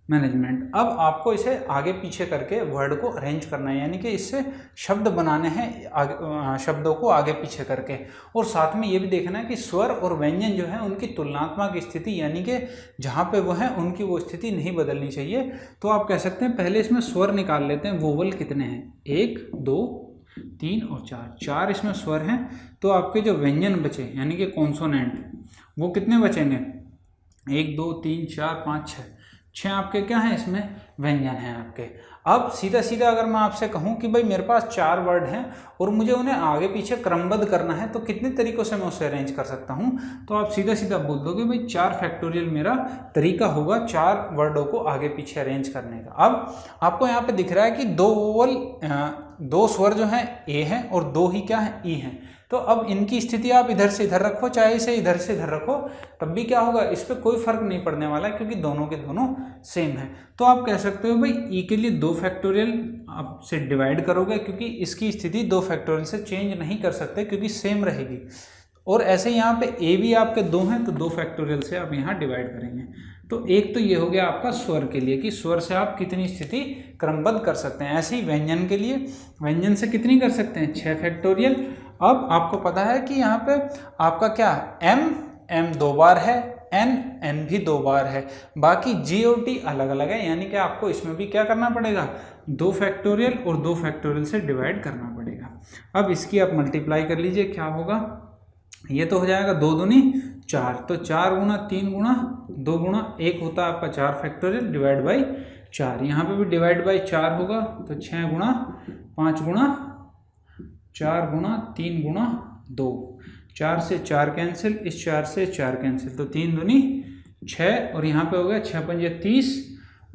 मैनेजमेंट, अब आपको इसे आगे पीछे करके वर्ड को अरेंज करना है, यानी कि इससे शब्द बनाने हैं शब्दों को आगे पीछे करके, और साथ में ये भी देखना है कि स्वर और व्यंजन जो है उनकी तुलनात्मक स्थिति, यानी कि जहाँ पे वो है उनकी वो स्थिति नहीं बदलनी चाहिए। तो आप कह सकते हैं पहले इसमें स्वर निकाल लेते हैं, वोवल कितने हैं 1 2 3 और 4 इसमें स्वर हैं। तो आपके जो व्यंजन बचे यानी कि कॉन्सोनेंट वो कितने बचेंगे 1 2 3 4 5 6 आपके क्या हैं इसमें व्यंजन हैं आपके। अब सीधा सीधा अगर मैं आपसे कहूं कि भाई मेरे पास 4 वर्ड हैं और मुझे उन्हें आगे पीछे क्रमबद्ध करना है तो कितने तरीकों से मैं उसे अरेंज कर सकता हूं, तो आप सीधा सीधा बोल दोगे भाई 4 फैक्टोरियल मेरा तरीका होगा 4 वर्डों को आगे पीछे अरेंज करने का। अब आपको यहाँ पे दिख रहा है कि 2 वोवल 2 स्वर जो हैं ए हैं और 2 ही क्या है ई हैं। तो अब इनकी स्थिति आप इधर से इधर रखो, चाहे इसे इधर से इधर रखो, तब भी क्या होगा, इस पर कोई फर्क नहीं पड़ने वाला है क्योंकि दोनों के दोनों सेम है। तो आप कह सकते हो भाई ई के लिए 2 फैक्टोरियल आप से डिवाइड करोगे क्योंकि इसकी स्थिति 2 फैक्टोरियल से चेंज नहीं कर सकते क्योंकि सेम रहेगी। और ऐसे यहाँ पे ए भी आपके 2 हैं तो 2 फैक्टोरियल से आप यहाँ डिवाइड करेंगे। तो एक तो ये हो गया आपका स्वर के लिए कि स्वर से आप कितनी स्थिति क्रमबद्ध कर सकते हैं। ऐसे ही व्यंजन के लिए व्यंजन से कितनी कर सकते हैं 6 फैक्टोरियल। अब आपको पता है कि यहाँ पे आपका क्या एम 2 बार है, एन भी 2 बार है, बाकी जी और टी अलग अलग है, यानी कि आपको इसमें भी क्या करना पड़ेगा 2 फैक्टोरियल और 2 फैक्टोरियल से डिवाइड करना पड़ेगा। अब इसकी आप मल्टीप्लाई कर लीजिए, क्या होगा, ये तो हो जाएगा 2 दूनी 4, तो 4 गुना 3 गुना 2 गुना 1 होता है आपका 4 फैक्टोरियल डिवाइड बाई 4। यहाँ पे भी डिवाइड बाई 4 होगा तो 6 गुना 5 गुना 4 गुना 3 गुना 2, 4 से 4 कैंसिल, इस 4 से 4 कैंसिल, तो 3 दूनी 6 और यहाँ पे हो गया 6 पंजे 30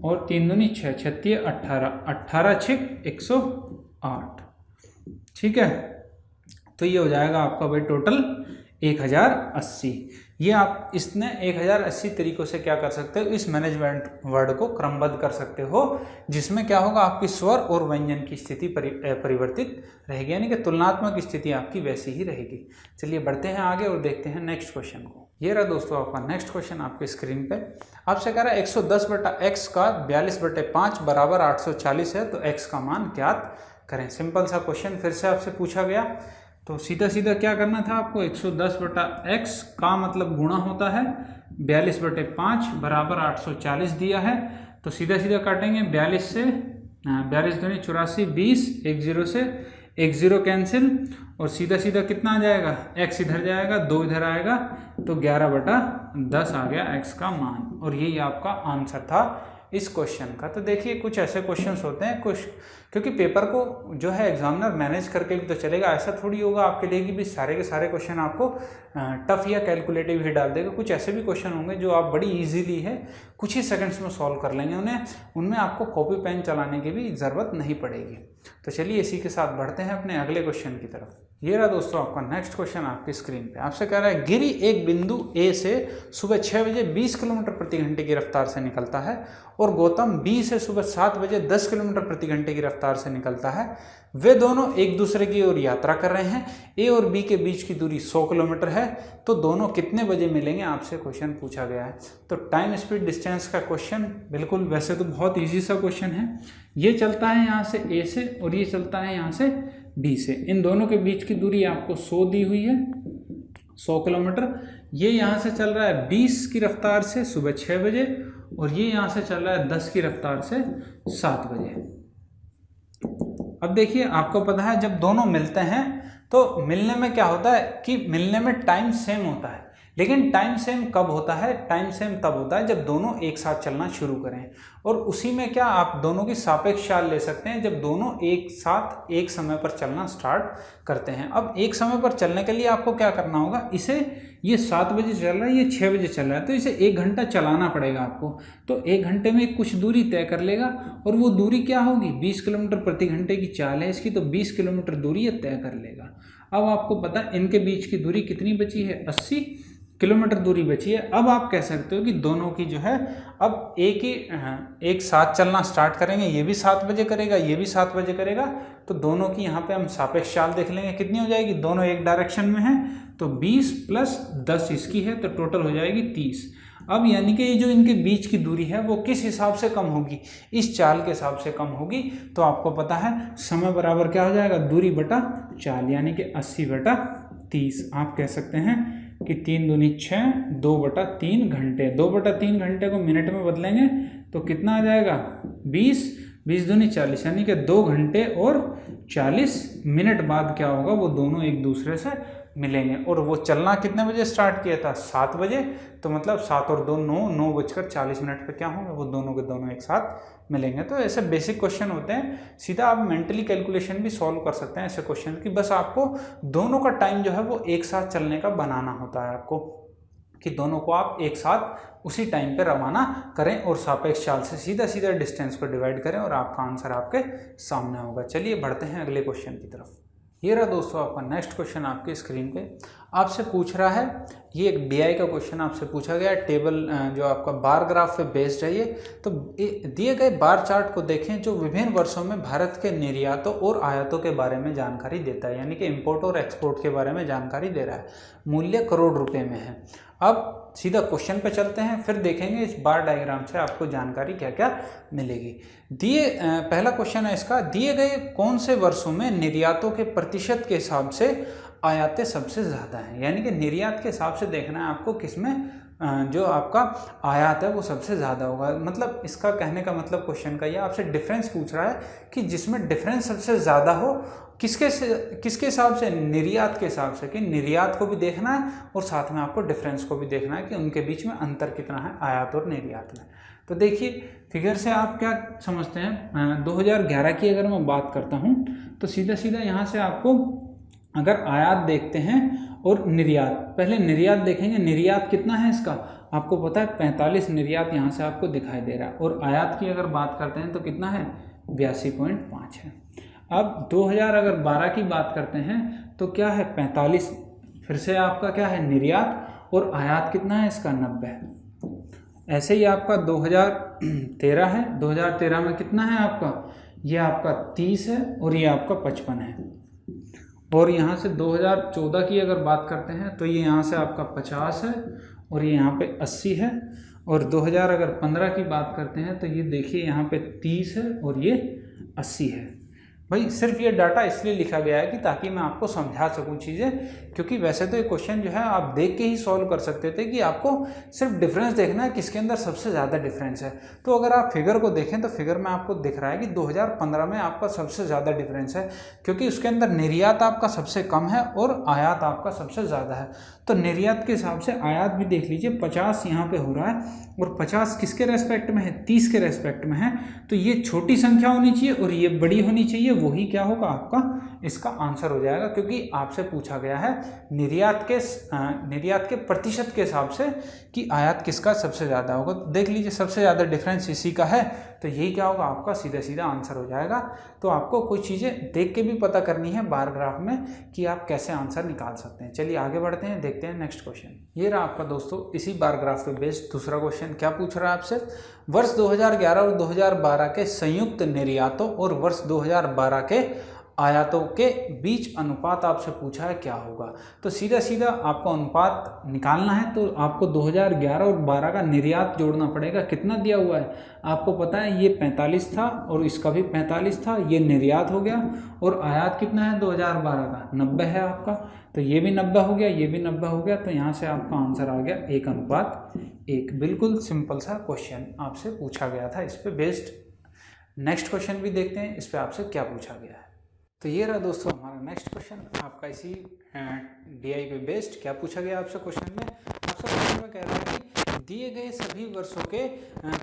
और 3 दूनी 6 36 18, 18 6 108। ठीक है, तो ये हो जाएगा आपका भाई टोटल 1080। ये आप इसने 1080 तरीकों से क्या कर सकते हो, इस मैनेजमेंट वर्ड को क्रमबद्ध कर सकते हो, जिसमें क्या होगा आपकी स्वर और व्यंजन की स्थिति परिवर्तित रहेगी, यानी कि तुलनात्मक स्थिति आपकी वैसी ही रहेगी। चलिए बढ़ते हैं आगे और देखते हैं नेक्स्ट क्वेश्चन को। ये रहा दोस्तों आपका नेक्स्ट क्वेश्चन आपके स्क्रीन पे। आपसे कह रहा है 110/x का 42/5 बराबर 840 है, तो x का मान ज्ञात करें। सिंपल सा क्वेश्चन फिर से आपसे पूछा गया, तो सीधा सीधा क्या करना था आपको, 110/x का मतलब गुणा होता है 42/5 बराबर 840 दिया है, तो सीधा सीधा काटेंगे 42 से 42 दूनी 84, 20 1 0 से एक 0 कैंसिल और सीधा सीधा कितना आ जाएगा, x इधर जाएगा, 2 इधर आएगा, तो 11/10 आ गया x का मान। और यही आपका आंसर था इस क्वेश्चन का। तो देखिए कुछ ऐसे क्वेश्चंस होते हैं, कुछ क्योंकि पेपर को जो है एग्जामिनर मैनेज करके भी तो चलेगा, ऐसा थोड़ी होगा आपके लिए कि भी सारे के सारे क्वेश्चन आपको टफ या कैलकुलेटिव ही डाल देगा। कुछ ऐसे भी क्वेश्चन होंगे जो आप बड़ी इजीली है कुछ ही सेकंड्स में सॉल्व कर लेंगे, उनमें आपको कॉपी पेन चलाने की भी ज़रूरत नहीं पड़ेगी। तो चलिए इसी के साथ बढ़ते हैं अपने अगले क्वेश्चन की तरफ। ये रहा दोस्तों आपका नेक्स्ट क्वेश्चन आपकी स्क्रीन पे। आपसे कह रहा है गिरी एक बिंदु ए से सुबह 6 बजे 20 किलोमीटर प्रति घंटे की रफ्तार से निकलता है और गौतम बी से सुबह 7 बजे 10 किलोमीटर प्रति घंटे की रफ्तार से निकलता है। वे दोनों एक दूसरे की ओर यात्रा कर रहे हैं। ए और बी के बीच की दूरी 100 किलोमीटर है, तो दोनों कितने बजे मिलेंगे, आपसे क्वेश्चन पूछा गया है। तो टाइम स्पीड डिस्टेंस का क्वेश्चन बिल्कुल वैसे तो बहुत ईजी सा क्वेश्चन है। ये चलता है यहाँ से ए से और ये चलता है यहाँ से बी से। इन दोनों के बीच की दूरी आपको 100 दी हुई है, 100 किलोमीटर। ये यहाँ से चल रहा है 20 की रफ्तार से सुबह 6 बजे और ये यहाँ से चल रहा है 10 की रफ्तार से 7 बजे। अब देखिए आपको पता है जब दोनों मिलते हैं तो मिलने में क्या होता है कि मिलने में टाइम सेम होता है, लेकिन टाइम सेम कब होता है, टाइम सेम तब होता है जब दोनों एक साथ चलना शुरू करें। और उसी में क्या आप दोनों की सापेक्ष चाल ले सकते हैं जब दोनों एक साथ एक समय पर चलना स्टार्ट करते हैं। अब एक समय पर चलने के लिए आपको क्या करना होगा, इसे ये 7 बजे चल रहा है, ये 6 बजे चल रहा है, तो इसे 1 घंटा चलाना पड़ेगा आपको। तो 1 घंटे में कुछ दूरी तय कर लेगा और वो दूरी क्या होगी, 20 किलोमीटर प्रति घंटे की चाल है इसकी, तो 20 किलोमीटर दूरी ये तय कर लेगा। अब आपको पता है इनके बीच की दूरी कितनी बची है, 80 किलोमीटर दूरी बची है। अब आप कह सकते हो कि दोनों की जो है अब एक साथ चलना स्टार्ट करेंगे, ये भी 7 बजे करेगा, ये भी 7 बजे करेगा, तो दोनों की यहाँ पे हम सापेक्ष चाल देख लेंगे कितनी हो जाएगी, दोनों एक डायरेक्शन में हैं, तो 20 + 10 इसकी है, तो टोटल हो जाएगी 30। अब यानी कि ये जो इनके बीच की दूरी है वो किस हिसाब से कम होगी, इस चाल के हिसाब से कम होगी। तो आपको पता है समय बराबर क्या हो जाएगा, दूरी बटा चाल, यानी कि 80/30। आप कह सकते हैं कि 3 दूनी 6, 2/3 घंटे, 2/3 घंटे को मिनट में बदलेंगे तो कितना आ जाएगा, 20, 20 दूनी 40, यानी कि 2 घंटे और 40 मिनट बाद क्या होगा, वो दोनों एक दूसरे से मिलेंगे। और वो चलना कितने बजे स्टार्ट किया था, 7 बजे, तो मतलब 7 और 2 9, 9:40 पे क्या होंगे, वो दोनों के दोनों एक साथ मिलेंगे। तो ऐसे बेसिक क्वेश्चन होते हैं, सीधा आप मेंटली कैलकुलेशन भी सॉल्व कर सकते हैं ऐसे क्वेश्चन की। बस आपको दोनों का टाइम जो है वो एक साथ चलने का बनाना होता है आपको, कि दोनों को आप एक साथ उसी टाइम पे रवाना करें और सापेक्ष चाल से सीधा सीधा डिस्टेंस को डिवाइड करें और आपका आंसर आपके सामने होगा। चलिए बढ़ते हैं अगले क्वेश्चन की तरफ। ये रहा दोस्तों आपका नेक्स्ट क्वेश्चन आपकी स्क्रीन पे। आपसे पूछ रहा है, ये एक DI का क्वेश्चन आपसे पूछा गया, टेबल जो आपका बार ग्राफ पे बेस्ड है ये। तो दिए गए बार चार्ट को देखें जो विभिन्न वर्षों में भारत के निर्यातों और आयातों के बारे में जानकारी देता है, यानी कि इंपोर्ट और एक्सपोर्ट के बारे में जानकारी दे रहा है। मूल्य करोड़ रुपए में है। अब सीधा क्वेश्चन पे चलते हैं, फिर देखेंगे इस बार डायग्राम से आपको जानकारी क्या क्या मिलेगी। पहला क्वेश्चन है इसका, दिए गए कौन से वर्षों में निर्यातों के प्रतिशत के हिसाब से आयातें सबसे ज़्यादा हैं, यानी कि निर्यात के हिसाब से देखना है आपको किसमें जो आपका आयात है वो सबसे ज़्यादा होगा। मतलब इसका कहने का मतलब क्वेश्चन का ये आपसे डिफरेंस पूछ रहा है कि जिसमें डिफरेंस सबसे ज़्यादा हो किसके हिसाब से, निर्यात के हिसाब से, कि निर्यात को भी देखना है और साथ में आपको डिफरेंस को भी देखना है कि उनके बीच में अंतर कितना है आयात और निर्यात में। तो देखिए फिगर से आप क्या समझते हैं, 2011 की अगर मैं बात करता हूँ तो सीधा सीधा यहाँ से आपको अगर आयात देखते हैं और निर्यात, पहले निर्यात देखेंगे, निर्यात कितना है इसका आपको पता है 45 निर्यात यहाँ से आपको दिखाई दे रहा है, और आयात की अगर बात करते हैं तो कितना है 82.5 है। अब 2012 की बात करते हैं तो क्या है 45, फिर से आपका क्या है निर्यात, और आयात कितना है इसका 90। ऐसे ही आपका 2013 है, 2013 में कितना है आपका, ये आपका 30 है और ये आपका 55 है। और यहाँ से 2014 की अगर बात करते हैं तो ये यहाँ से आपका 50 है और ये यहाँ पे 80 है। और 2015 की बात करते हैं तो ये देखिए यहाँ पे 30 है और ये 80 है। भाई सिर्फ ये डाटा इसलिए लिखा गया है कि ताकि मैं आपको समझा सकूं चीज़ें, क्योंकि वैसे तो ये क्वेश्चन जो है आप देख के ही सॉल्व कर सकते थे कि आपको सिर्फ डिफरेंस देखना है किसके अंदर सबसे ज़्यादा डिफरेंस है। तो अगर आप फिगर को देखें तो फिगर में आपको दिख रहा है कि 2015 में आपका सबसे ज़्यादा डिफरेंस है, क्योंकि उसके अंदर निर्यात आपका सबसे कम है और आयात आपका सबसे ज़्यादा है। तो निर्यात के हिसाब से आयात भी देख लीजिए 50 यहाँ पे हो रहा है, और 50 किसके रेस्पेक्ट में है, 30 के रेस्पेक्ट में है। तो ये छोटी संख्या होनी चाहिए और ये बड़ी होनी चाहिए, वही क्या होगा आपका इसका आंसर हो जाएगा, क्योंकि आपसे पूछा गया है निर्यात के प्रतिशत के हिसाब से कि आयात किसका सबसे ज़्यादा होगा। तो देख लीजिए सबसे ज़्यादा डिफरेंस इसी का है, तो यही क्या होगा आपका सीधा सीधा आंसर हो जाएगा। तो आपको कुछ चीज़ें देख के भी पता करनी है बार ग्राफ में कि आप कैसे आंसर निकाल सकते हैं। चलिए आगे बढ़ते हैं, देखते हैं नेक्स्ट क्वेश्चन। ये रहा आपका दोस्तों इसी बार ग्राफ पे बेस्ड दूसरा क्वेश्चन। क्या पूछ रहा है आपसे, वर्ष 2011 और 2012 के संयुक्त निर्यातों और वर्ष 2012 के आयातों के बीच अनुपात आपसे पूछा है क्या होगा। तो सीधा सीधा आपको अनुपात निकालना है, तो आपको 2011 और 12 का निर्यात जोड़ना पड़ेगा। कितना दिया हुआ है आपको पता है, ये 45 था और इसका भी 45 था, ये निर्यात हो गया। और आयात कितना है 2012 का 90 है आपका, तो ये भी 90 हो गया, ये भी 90 हो गया। तो यहाँ से आपका आंसर आ गया 1:1। बिल्कुल सिंपल सा क्वेश्चन आपसे पूछा गया था इस पर बेस्ड। नेक्स्ट क्वेश्चन भी देखते हैं इस पर आपसे क्या पूछा गया है। तो ये रहा दोस्तों हमारा नेक्स्ट क्वेश्चन आपका इसी डीआई पे बेस्ड। क्या पूछा गया आपसे क्वेश्चन में, आपसे क्वेश्चन में कह रहा है कि दिए गए सभी वर्षों के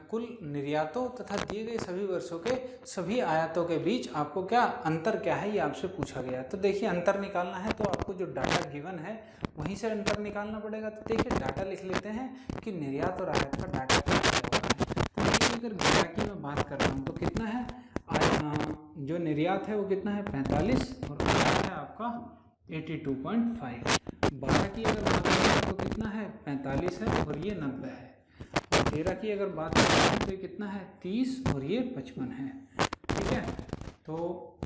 कुल निर्यातों तथा दिए गए सभी वर्षों के सभी आयातों के बीच आपको क्या अंतर क्या है, ये आपसे पूछा गया। तो देखिए अंतर निकालना है तो आपको जो डाटा गिवन है वहीं से अंतर निकालना पड़ेगा। तो देखिए डाटा लिख लेते हैं कि निर्यात और आयात का डाटा क्या है। तो देखिए अगर गिराकी में बात कर रहा हूँ तो कितना है, जो निर्यात है वो कितना है 45 और आयात है आपका 82.5। 12 की अगर बात करें तो कितना है 45 है और ये 90 है। 13 की अगर बात करें तो ये कितना है 30 और ये 55 है, ठीक है। तो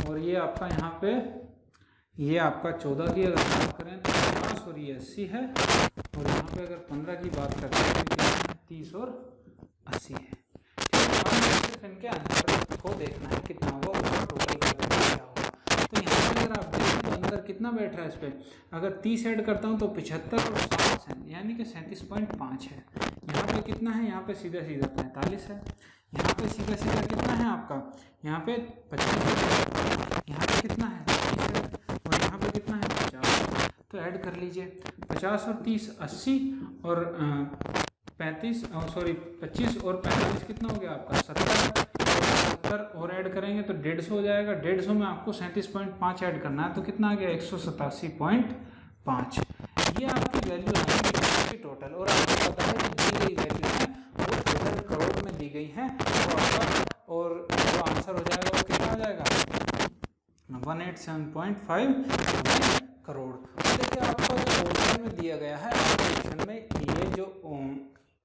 और ये आपका यहाँ पे ये आपका 14 की अगर बात करें तो 50 और ये 80 है। और यहाँ पे अगर 15 की बात करते हैं तो कितना है 30 और 80 है। सिर्फ इनके अंतर को देखना है कितना होगा, उसका टोटल क्या होगा। तो यहाँ पे अगर आप देखें तो अंदर कितना बैठ रहा है इस पर, अगर 30 ऐड करता हूँ तो 75 और 7 है, यानी कि 37.5 है। यहाँ पे कितना है, यहाँ पे सीधा सीधा 45 है। यहाँ पे सीधा सीधा कितना है आपका, यहाँ पे 25 है। यहाँ पे कितना है 30 है और यहाँ पे कितना है 50। तो ऐड कर लीजिए 50 और 30 80 और 25 और 45 कितना हो गया आपका 70 और ऐड करेंगे तो 150 हो जाएगा। 150 में आपको 37.5 ऐड करना है तो कितना आ गया 187.5। ये आपकी वैल्यू है टोटल, और आपको पता है कि दी गई वैल्यू है वो टोटल करोड़ में दी गई है। तो आपका और जो आंसर हो जाएगा वो कितना हो जाएगा 187.5 करोड़। देखिए आपको जो क्वेश्चन में दिया गया है, क्वेश्चन में ये जो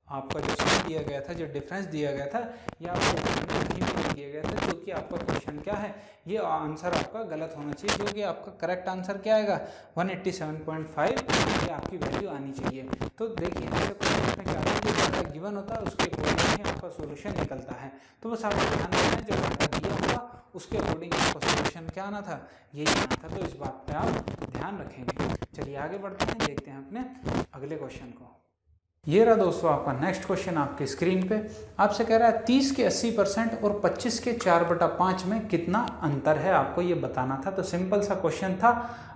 आपका जो सम दिया गया था, जो डिफरेंस दिया गया था, ये आपको कहीं नहीं दिया गया था, जो कि आपका क्वेश्चन क्या है, ये आंसर आपका गलत होना चाहिए। जो कि आपका करेक्ट आंसर क्या आएगा 187.5, ये आपकी वैल्यू आनी चाहिए। तो देखिए ऐसे क्वेश्चन में क्या होता है, जो डाटा गिवन होता है उसके अकॉर्डिंग ही आपका सोल्यूशन निकलता है। तो बस आपको ध्यान रखना है जो डाटा दिया होगा उसके अकॉर्डिंग आपका सोल्यूशन क्या आना था, यही आना था। तो इस बात पर आप ध्यान रखेंगे। चलिए आगे बढ़ते हैं, देखते हैं अपने अगले क्वेश्चन को। ये रहा दोस्तों आपका नेक्स्ट क्वेश्चन आपके स्क्रीन पे। आपसे कह रहा है 30 के 80% और 25 के 4/5 में कितना अंतर है, आपको ये बताना था। तो सिंपल सा क्वेश्चन था,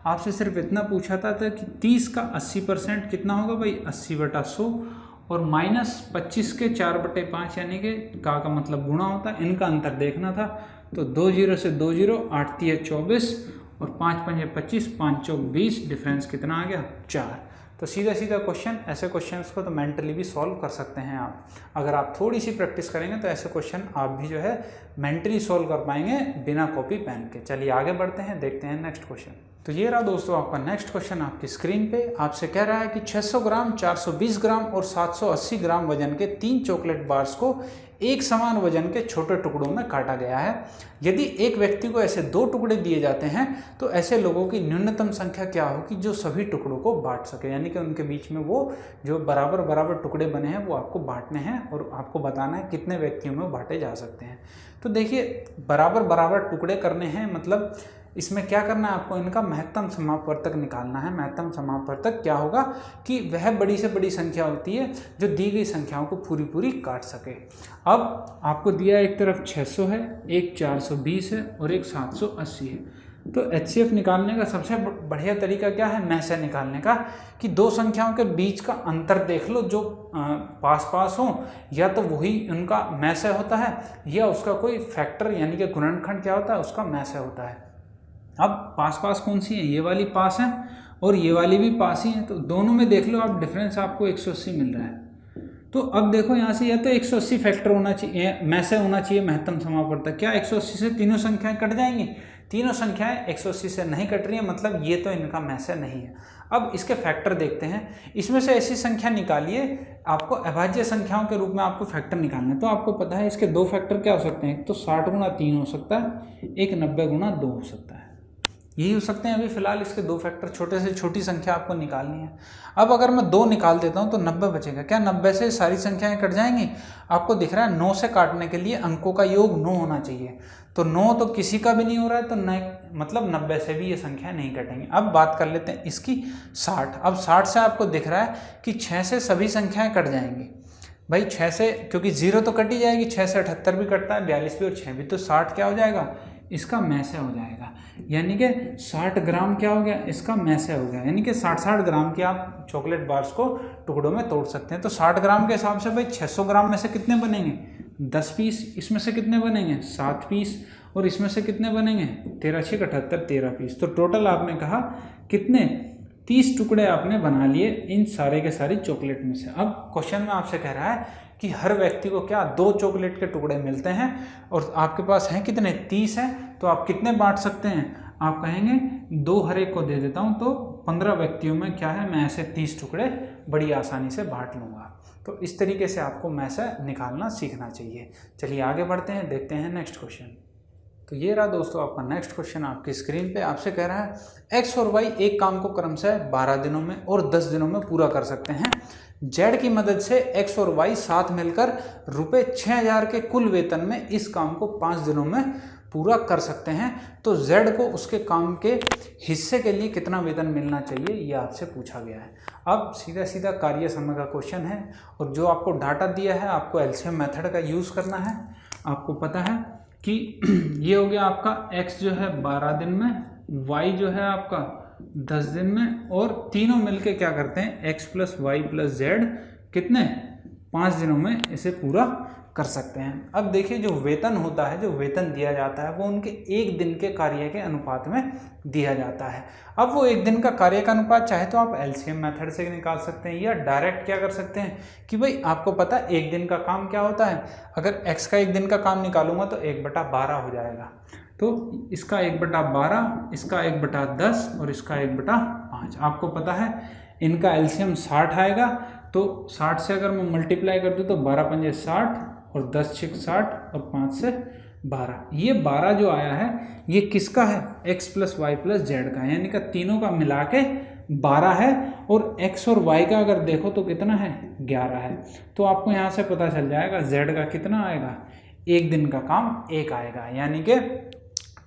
आपसे सिर्फ इतना पूछा था कि 30 का 80% कितना होगा भाई 80/100 और -25 के 4/5 यानी कि का मतलब गुणा होता है, इनका अंतर देखना था। तो 2 0 से 2 0 8 3 24 और 5 5 25 5 4 20, डिफरेंस कितना आ गया 4। तो सीधा सीधा क्वेश्चन, ऐसे क्वेश्चंस को तो मेंटली भी सॉल्व कर सकते हैं आप। अगर आप थोड़ी सी प्रैक्टिस करेंगे तो ऐसे क्वेश्चन आप भी मेंटली सॉल्व कर पाएंगे बिना कॉपी पेन के। चलिए आगे बढ़ते हैं, देखते हैं नेक्स्ट क्वेश्चन। तो ये रहा दोस्तों आपका नेक्स्ट क्वेश्चन आपकी स्क्रीन पे। आपसे कह रहा है कि 600 ग्राम, 420 ग्राम और 780 ग्राम वजन के 3 चॉकलेट बार्स को एक समान वजन के छोटे टुकड़ों में काटा गया है। यदि एक व्यक्ति को ऐसे 2 टुकड़े दिए जाते हैं तो ऐसे लोगों की न्यूनतम संख्या क्या होगी जो सभी टुकड़ों को बांट सके, यानी कि उनके बीच में वो जो बराबर बराबर टुकड़े बने हैं वो आपको बांटने हैं और आपको बताना है कितने व्यक्तियों में बांटे जा सकते हैं। तो देखिए बराबर बराबर टुकड़े करने हैं, मतलब इसमें क्या करना है आपको, इनका महत्तम समापवर्तक निकालना है। महत्तम समापवर्तक क्या होगा कि वह बड़ी से बड़ी संख्या होती है जो दी गई संख्याओं को पूरी पूरी काट सके। अब आपको दिया एक तरफ 600 है, एक 420 है और एक 780 है। तो HCF निकालने का सबसे बढ़िया तरीका क्या है, में से निकालने का, कि 2 संख्याओं के बीच का अंतर देख लो जो पास पास हो, या तो वही उनका में से होता है या उसका कोई फैक्टर यानी कि गुणनखंड क्या होता है उसका में से होता है। अब पास पास कौन सी है, ये वाली पास है और ये वाली भी पास ही है, तो दोनों में देख लो आप डिफरेंस आपको 180 मिल रहा है। तो अब देखो यहाँ से या तो 180 फैक्टर होना चाहिए, में से होना चाहिए महत्तम समापवर्तक। क्या 180 से तीनों संख्याएं कट जाएंगी? तीनों संख्याएं 180 से नहीं कट रही है, मतलब ये तो इनका में से नहीं है। अब इसके फैक्टर देखते हैं, इसमें से ऐसी संख्या निकालिए, आपको अभाज्य संख्याओं के रूप में आपको फैक्टर निकालना है। तो आपको पता है इसके 2 फैक्टर क्या हो सकते हैं, एक तो 60 गुणा 3 हो सकता है, एक 90 गुणा 2 हो सकता है, यही हो सकते हैं। अभी फिलहाल इसके 2 फैक्टर, छोटे से छोटी संख्या आपको निकालनी है। अब अगर मैं 2 निकाल देता हूं तो 90 बचेगा। क्या 90 से सारी संख्याएं कट जाएंगी? आपको दिख रहा है 9 से काटने के लिए अंकों का योग 9 होना चाहिए, तो 9 तो किसी का भी नहीं हो रहा है, तो मतलब 90 से भी ये संख्या नहीं कटेंगी। अब बात कर लेते हैं इसकी 60। अब 60 से आपको दिख रहा है कि 6 से सभी संख्याएं कट जाएंगी। भाई 6 से, क्योंकि 0 तो कट ही जाएगी, 6 से 78 भी कटता है, 42 भी और 6 भी, तो 60 क्या हो जाएगा, इसका में से हो जाएगा। यानी कि 60 ग्राम क्या हो गया, इसका में से हो गया। यानी कि 60 ग्राम की आप चॉकलेट बार्स को टुकड़ों में तोड़ सकते हैं। तो 60 ग्राम के हिसाब से भाई 600 ग्राम में से कितने बनेंगे, 10 पीस। इसमें से कितने बनेंगे, 7 पीस। और इसमें से कितने बनेंगे, 13 6 78, 13 पीस। तो टोटल आपने कहा कितने, 30 टुकड़े आपने बना लिए इन सारे के सारी चॉकलेट में से। अब क्वेश्चन में आपसे कह रहा है कि हर व्यक्ति को क्या 2 चॉकलेट के टुकड़े मिलते हैं और आपके पास हैं कितने, 30 हैं, तो आप कितने बांट सकते हैं? आप कहेंगे 2 हर एक को दे देता हूं, तो 15 व्यक्तियों में क्या है, मैं ऐसे 30 टुकड़े बड़ी आसानी से बांट लूँगा। तो इस तरीके से आपको में से निकालना सीखना चाहिए। चलिए आगे बढ़ते हैं, देखते हैं नेक्स्ट क्वेश्चन। तो ये रहा दोस्तों आपका नेक्स्ट क्वेश्चन आपकी स्क्रीन पे। आपसे कह रहा है x और y एक काम को क्रमशः 12 दिनों में और 10 दिनों में पूरा कर सकते हैं। z की मदद से x और y साथ मिलकर रुपये 6000 के कुल वेतन में इस काम को 5 दिनों में पूरा कर सकते हैं। तो z को उसके काम के हिस्से के लिए कितना वेतन मिलना चाहिए, ये आपसे पूछा गया है। अब सीधा सीधा कार्य समय का क्वेश्चन है और जो आपको डाटा दिया है आपको एलसीएम मेथड का यूज़ करना है। आपको पता है कि ये हो गया आपका x जो है 12 दिन में, y जो है आपका 10 दिन में, और तीनों मिलके क्या करते हैं x plus y plus z कितने, 5 दिनों में इसे पूरा कर सकते हैं। अब देखिए जो वेतन होता है, जो वेतन दिया जाता है वो उनके 1 दिन के कार्य के अनुपात में दिया जाता है। अब वो 1 दिन का कार्य का अनुपात चाहे तो आप एलसीएम मेथड से निकाल सकते हैं या डायरेक्ट क्या कर सकते हैं कि भाई आपको पता है 1 दिन का काम क्या होता है, अगर x का 1 दिन का काम निकालूंगा तो 1/12 हो जाएगा। तो इसका 1/12, इसका 1/10 और इसका 1/5। आपको पता है इनका एलसीएम 60 आएगा, तो 60 से अगर मैं मल्टीप्लाई कर दूँ तो 12 पंजे 60 और 10 6 60 और 5 से 12। ये 12 जो आया है ये किसका है, x plus y plus z का, यानी कि तीनों का मिला के 12 है। और x और y का अगर देखो तो कितना है, 11 है। तो आपको यहाँ से पता चल जाएगा z का कितना आएगा, 1 दिन का काम 1 आएगा। यानी कि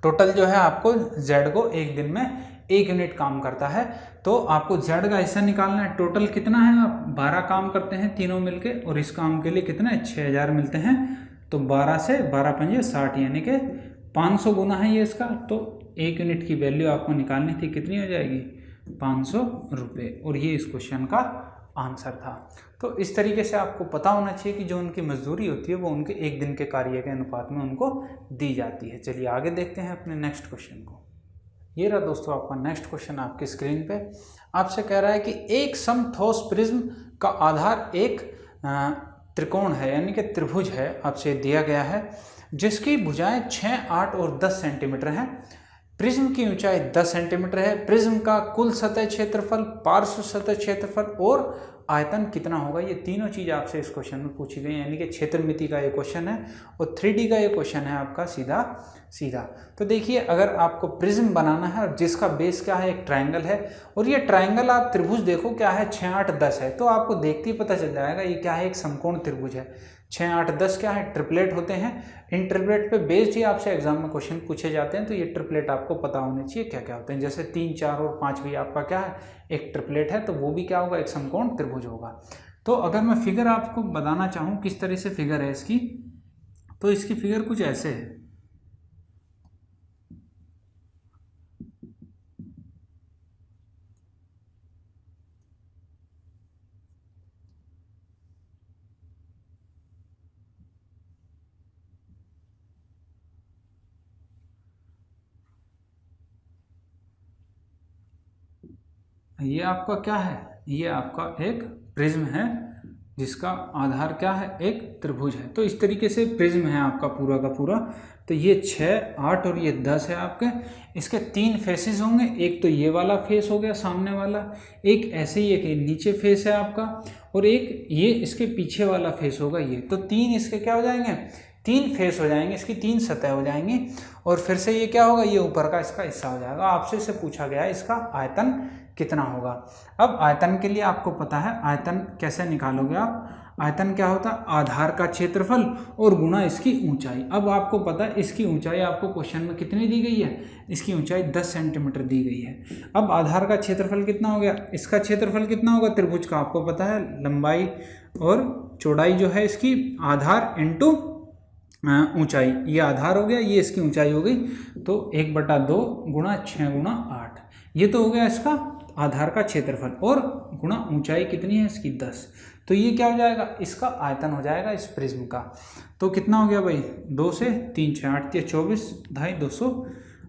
टोटल जो है आपको z को 1 दिन में 1 यूनिट काम करता है। तो आपको z का हिस्सा निकालना है। टोटल कितना है, आप 12 काम करते हैं तीनों मिलके और इस काम के लिए कितना 6000 मिलते हैं। तो 12 से 12 पंजे 60, यानी कि 500 गुना है ये इसका। तो 1 यूनिट की वैल्यू आपको निकालनी थी, कितनी हो जाएगी, 500 रुपये। और ये इस क्वेश्चन का आंसर था। तो इस तरीके से आपको पता होना चाहिए कि जो उनकी मजदूरी होती है वो उनके 1 दिन के कार्य के अनुपात में उनको दी जाती है। चलिए आगे देखते हैं अपने नेक्स्ट क्वेश्चन को। ये रहा दोस्तों आपका नेक्स्ट क्वेश्चन आपकी स्क्रीन पे। आपसे कह रहा है कि एक समठोस प्रिज्म का आधार एक त्रिकोण है, यानी कि त्रिभुज है, आपसे दिया गया है, जिसकी भुजाएं 6, 8 और 10 सेंटीमीटर हैं। प्रिज्म की ऊंचाई 10 सेंटीमीटर है, प्रिज्म का कुल सतह क्षेत्रफल, पार्श्व सतह क्षेत्रफल और आयतन कितना होगा। ये तीनों चीज़ आपसे इस क्वेश्चन में पूछी गई, यानी कि क्षेत्रमिति का ये क्वेश्चन है और 3D का ये क्वेश्चन है आपका सीधा सीधा। तो देखिए, अगर आपको प्रिज्म बनाना है और जिसका बेस क्या है, एक ट्रायंगल है, और ये ट्रायंगल आप त्रिभुज देखो क्या है, 6, 8, 10 है, तो आपको देखते ही पता चल जाएगा ये क्या है, एक समकोण त्रिभुज है। 6, 8, 10 क्या है, ट्रिपलेट होते हैं। इन ट्रिपलेट पे बेस्ड ही आपसे एग्जाम में क्वेश्चन पूछे जाते हैं, तो ये ट्रिपलेट आपको पता होने चाहिए क्या क्या होते हैं। जैसे 3, 4 और 5 भी आपका क्या है, एक ट्रिपलेट है, तो वो भी क्या होगा, एक समकोण त्रिभुज होगा। तो अगर मैं फिगर आपको बताना चाहूँ किस तरह से फिगर है इसकी, तो इसकी फिगर कुछ ऐसे है। ये आपका क्या है, ये आपका एक प्रिज्म है जिसका आधार क्या है, एक त्रिभुज है। तो इस तरीके से प्रिज्म है आपका पूरा का पूरा। तो ये 6, 8 और ये 10 है आपके। इसके 3 फेसेस होंगे, एक तो ये वाला फेस हो गया सामने वाला, एक ऐसे ही एक नीचे फेस है आपका, और एक ये इसके पीछे वाला फेस होगा ये। तो 3 इसके क्या हो जाएंगे, 3 फेस हो जाएंगे, इसकी 3 सतह हो जाएंगी, और फिर से ये क्या होगा, ये ऊपर का इसका हिस्सा हो जाएगा। आपसे इसे पूछा गया है इसका आयतन कितना होगा। अब आयतन के लिए आपको पता है आयतन कैसे निकालोगे आप। आयतन क्या होता है, आधार का क्षेत्रफल और गुणा इसकी ऊंचाई। अब आपको पता है इसकी ऊंचाई आपको क्वेश्चन में कितनी दी गई है, इसकी ऊंचाई 10 सेंटीमीटर दी गई है। अब आधार का क्षेत्रफल कितना हो गया, इसका क्षेत्रफल कितना होगा त्रिभुज का, आपको पता है लंबाई और चौड़ाई जो है इसकी, आधार इंटू ऊंचाई, ये आधार हो गया, ये इसकी ऊंचाई हो गई, तो 1/2 गुणा 6 गुणा 8, ये तो हो गया इसका आधार का क्षेत्रफल, और गुणा ऊंचाई कितनी है इसकी 10, तो ये क्या हो जाएगा, इसका आयतन हो जाएगा इस प्रिज्म का। तो कितना हो गया भाई, 2 से 3, 6, 8, 24, 250,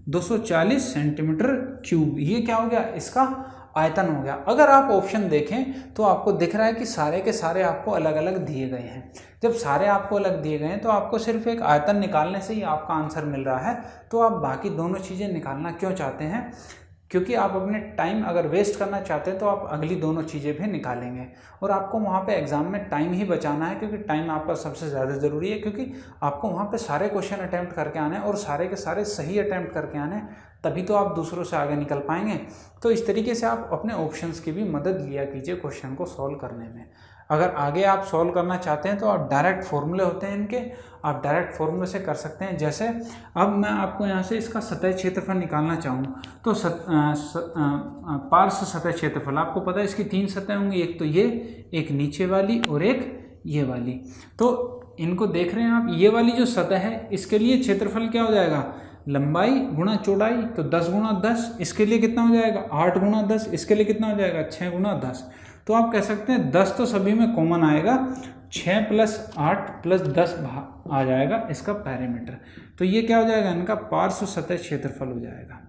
240 सेंटीमीटर क्यूब, ये क्या हो गया, इसका आयतन हो गया। अगर आप ऑप्शन देखें तो आपको दिख रहा है कि सारे के सारे आपको अलग अलग दिए गए हैं। जब सारे आपको अलग दिए गए हैं तो आपको सिर्फ एक आयतन निकालने से ही आपका आंसर मिल रहा है, तो आप बाकी दोनों चीज़ें निकालना क्यों चाहते हैं, क्योंकि आप अपने टाइम अगर वेस्ट करना चाहते हैं तो आप अगली दोनों चीज़ें भी निकालेंगे, और आपको वहाँ पे एग्ज़ाम में टाइम ही बचाना है, क्योंकि टाइम आपका सबसे ज़्यादा ज़रूरी है, क्योंकि आपको वहाँ पे सारे क्वेश्चन अटैम्प्ट करके आने हैं और सारे के सारे सही अटैम्प्ट करके आने, तभी तो आप दूसरों से आगे निकल पाएंगे। तो इस तरीके से आप अपने ऑप्शंस की भी मदद लिया कीजिए क्वेश्चन को सॉल्व करने में। अगर आगे आप सॉल्व करना चाहते हैं तो आप डायरेक्ट फॉर्मूले होते हैं इनके, आप डायरेक्ट फॉर्मूले से कर सकते हैं। जैसे अब मैं आपको यहाँ से इसका सतह क्षेत्रफल निकालना चाहूँ तो पार्श्व सतह क्षेत्रफल, आपको पता है इसकी 3 सतह होंगी, एक तो ये, एक नीचे वाली और एक ये वाली। तो इनको देख रहे हैं आप, ये वाली जो सतह है इसके लिए क्षेत्रफल क्या हो जाएगा, लंबाई गुणा चौड़ाई, तो 10 गुणा 10, इसके लिए कितना हो जाएगा 8 गुणा 10, इसके लिए कितना हो जाएगा 6 गुणा 10। तो आप कह सकते हैं 10 तो सभी में कॉमन आएगा, 6 + 8 + 10 आ जाएगा इसका पैरामीटर। तो ये क्या हो जाएगा, इनका पार्श्व सतह क्षेत्रफल हो जाएगा।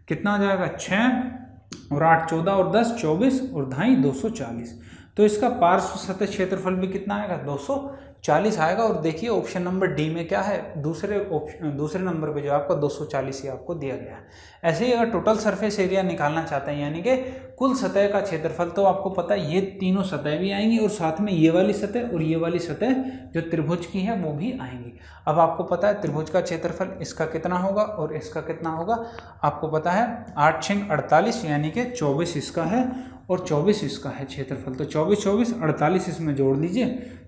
कितना हो जाएगा, 6 और 8 14 और 10 24 और 2.5 240। तो इसका पार्श्व सतह क्षेत्रफल भी कितना आएगा, 240 आएगा। और देखिए ऑप्शन नंबर डी में क्या है, दूसरे नंबर पे जो आपका 240 ही आपको दिया गया है। ऐसे ही अगर टोटल सरफेस एरिया निकालना चाहते हैं, यानी कि कुल सतह का क्षेत्रफल, तो आपको पता है ये तीनों सतह भी आएंगी और साथ में ये वाली सतह और ये वाली सतह जो त्रिभुज की है वो भी आएंगी। अब आपको पता है त्रिभुज का क्षेत्रफल इसका कितना होगा और इसका कितना होगा, आपको पता है 8 6 48, यानी कि 24 इसका है और 24 इसका है क्षेत्रफल। तो 24 24 48 इसमें जोड़ लीजिए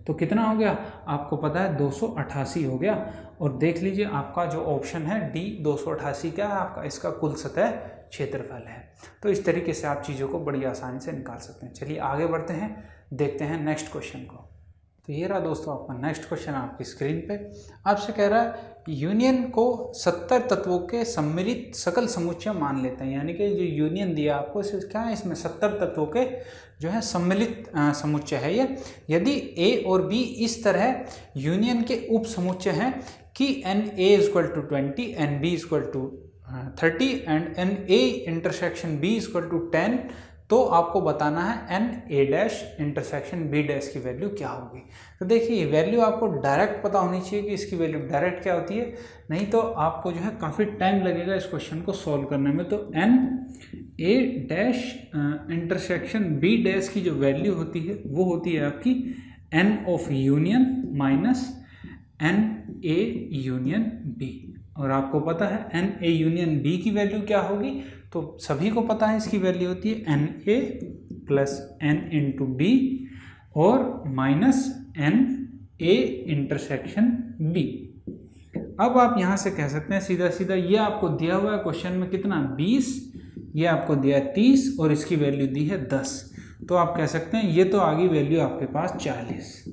तो कितना हो गया, आपको पता है 288 हो गया। और देख लीजिए आपका जो ऑप्शन है डी 288 क्या है आपका, इसका कुल सतह क्षेत्रफल है। तो इस तरीके से आप चीज़ों को बड़ी आसानी से निकाल सकते हैं। चलिए आगे बढ़ते हैं, देखते हैं नेक्स्ट क्वेश्चन को। तो ये रहा दोस्तों आपका नेक्स्ट क्वेश्चन आपकी स्क्रीन पे। आपसे कह रहा है यूनियन को 70 तत्वों के सम्मिलित सकल समुच्चय मान लेते हैं, यानी कि जो यूनियन दिया आपको इसे क्या है, इसमें 70 तत्वों के जो है सम्मिलित समुच्चय है ये। यदि ए और बी इस तरह यूनियन के उप समुच्चय हैं कि NA = 20, NB = 30 and NA * B = 10, तो आपको बताना है N A dash intersection B dash की वैल्यू क्या होगी। तो देखिए वैल्यू आपको डायरेक्ट पता होनी चाहिए कि इसकी वैल्यू डायरेक्ट क्या होती है, नहीं तो आपको जो है काफ़ी टाइम लगेगा इस क्वेश्चन को सॉल्व करने में। तो N A dash intersection B dash की जो वैल्यू होती है वो होती है आपकी N of union minus N A union B. और आपको पता है एन ए यूनियन बी की वैल्यू क्या होगी, तो सभी को पता है इसकी वैल्यू होती है N a plus n into b और minus N a intersection b. अब आप यहाँ से कह सकते हैं सीधा सीधा, ये आपको दिया हुआ है क्वेश्चन में कितना 20, ये आपको दिया है 30 और इसकी वैल्यू दी है 10, तो आप कह सकते हैं ये तो आ गई वैल्यू आपके पास 40।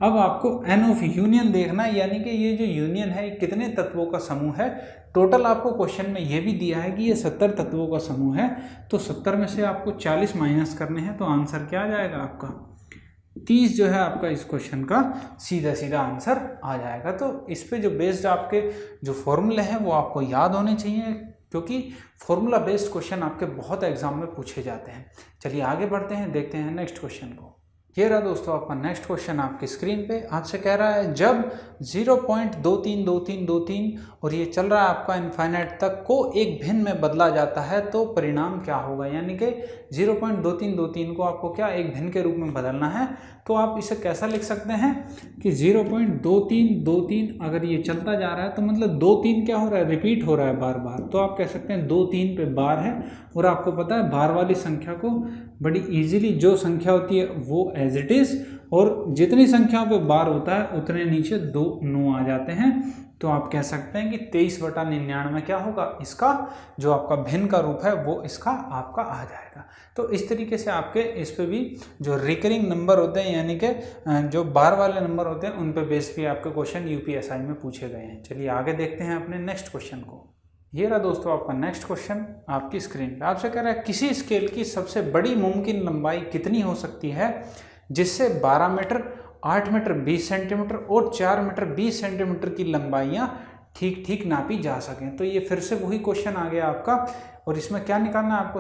अब आपको एन ऑफ यूनियन देखना है, यानी कि ये जो यूनियन है कितने तत्वों का समूह है। टोटल आपको क्वेश्चन में ये भी दिया है कि ये 70 तत्वों का समूह है, तो 70 में से आपको 40 माइनस करने हैं, तो आंसर क्या आ जाएगा आपका 30 जो है आपका इस क्वेश्चन का सीधा सीधा आंसर आ जाएगा। तो इस पे जो बेस्ड आपके जो फॉर्मूले हैं वो आपको याद होने चाहिए, क्योंकि फॉर्मूला बेस्ड क्वेश्चन आपके बहुत एग्जाम में पूछे जाते हैं। चलिए आगे बढ़ते हैं, देखते हैं नेक्स्ट क्वेश्चन को। ये रहा दोस्तों आपका नेक्स्ट क्वेश्चन आपकी स्क्रीन पे। आपसे कह रहा है जब 0.232323 और ये चल रहा है आपका इनफाइनाइट तक को एक भिन्न में बदला जाता है तो परिणाम क्या होगा। यानी कि 0.2323 को आपको क्या एक भिन्न के रूप में बदलना है, तो आप इसे कैसा लिख सकते हैं कि 0.2323 अगर ये चलता जा रहा है तो मतलब 2-3 क्या हो रहा है, रिपीट हो रहा है बार बार, तो आप कह सकते हैं 2-3 पे बार है। और आपको पता है बार वाली संख्या को बड़ी इजीली जो संख्या होती है वो एज इट इज, और जितनी संख्याओं पे बार होता है उतने नीचे 2 9 आ जाते हैं, तो आप कह सकते हैं कि 23/99 क्या होगा, इसका जो आपका भिन्न का रूप है वो इसका आपका आ जाएगा। तो इस तरीके से आपके इस पे भी जो रिकरिंग नंबर होते हैं यानी कि जो बार वाले नंबर होते हैं उन पे बेस भी आपके क्वेश्चन यूपीएसआई में पूछे गए हैं। चलिए आगे देखते हैं अपने नेक्स्ट क्वेश्चन को। ये रहा दोस्तों आपका नेक्स्ट क्वेश्चन आपकी स्क्रीन पे। आपसे कह रहा है किसी स्केल की सबसे बड़ी मुमकिन लंबाई कितनी हो सकती है जिससे 12 मीटर, 8 मीटर 20 सेंटीमीटर और 4 मीटर 20 सेंटीमीटर की लंबाइयाँ ठीक ठीक नापी जा सकें। तो ये फिर से वही क्वेश्चन आ गया आपका, और इसमें क्या निकालना है आपको,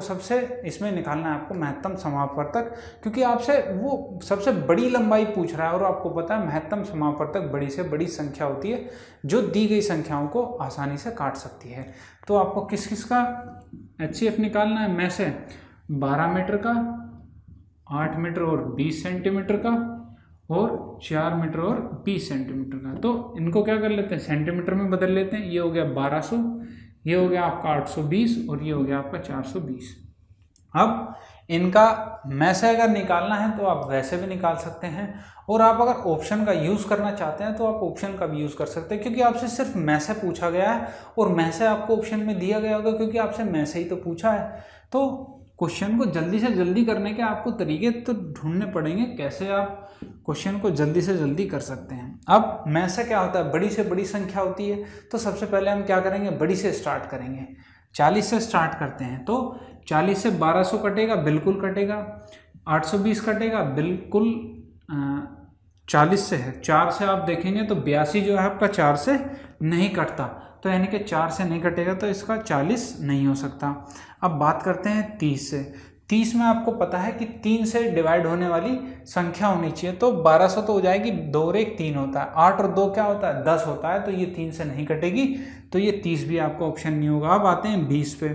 इसमें निकालना है आपको महत्तम समापवर्तक, क्योंकि आपसे वो सबसे बड़ी लंबाई पूछ रहा है और आपको पता है महत्तम समापवर्तक बड़ी से बड़ी संख्या होती है जो दी गई संख्याओं को आसानी से काट सकती है। तो आपको किस किस का HCF निकालना है, में से 12 मीटर का, 8 मीटर और 20 सेंटीमीटर का और 4 मीटर और 20 सेंटीमीटर का। तो इनको क्या कर लेते हैं, सेंटीमीटर में बदल लेते हैं। ये हो गया 1200, ये हो गया आपका 820 और ये हो गया आपका 420। अब इनका में से अगर निकालना है तो आप वैसे भी निकाल सकते हैं, और आप अगर ऑप्शन का यूज़ करना चाहते हैं तो आप ऑप्शन का भी यूज़ कर सकते हैं, क्योंकि आपसे सिर्फ में से पूछा गया है और में से आपको ऑप्शन में दिया गया होगा, क्योंकि आपसे में से ही तो पूछा है। तो क्वेश्चन को जल्दी से जल्दी करने के आपको तरीके तो ढूंढने पड़ेंगे, कैसे आप क्वेश्चन को जल्दी से जल्दी कर सकते हैं। अब में से क्या होता है, बड़ी से बड़ी संख्या होती है, तो सबसे पहले हम क्या करेंगे, बड़ी से स्टार्ट करेंगे। 40 से स्टार्ट करते हैं, तो 40 से 1200 कटेगा, बिल्कुल कटेगा। 820 कटेगा, बिल्कुल 40 से है। 4 से आप देखेंगे तो 82 जो है आपका 4 से नहीं कटता, तो यानी कि 4 से नहीं कटेगा, तो इसका 40 नहीं हो सकता। अब बात करते हैं 30 से। 30 में आपको पता है कि 3 से डिवाइड होने वाली संख्या होनी चाहिए, तो 1200 तो हो जाएगी, 2 और 1 3 होता है, 8 और 2 क्या होता है 10 होता है, तो ये 3 से नहीं कटेगी, तो ये 30 भी आपका ऑप्शन नहीं होगा। अब आते हैं 20 पे।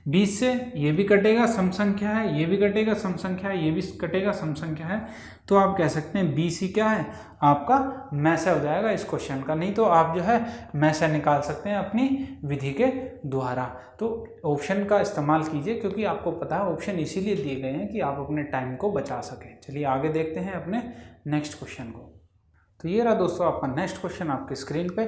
20 से ये भी कटेगा, सम संख्या है, ये भी कटेगा, सम संख्या है, ये भी कटेगा, सम संख्या है, तो आप कह सकते हैं 20 ही क्या है आपका में से हो जाएगा इस क्वेश्चन का। नहीं तो आप जो है में से निकाल सकते हैं अपनी विधि के द्वारा। तो ऑप्शन का इस्तेमाल कीजिए, क्योंकि आपको पता है ऑप्शन इसीलिए दिए गए हैं कि आप अपने टाइम को बचा सकें। चलिए आगे देखते हैं अपने नेक्स्ट क्वेश्चन को। तो ये रहा दोस्तों आपका नेक्स्ट क्वेश्चन आपकी स्क्रीन पे।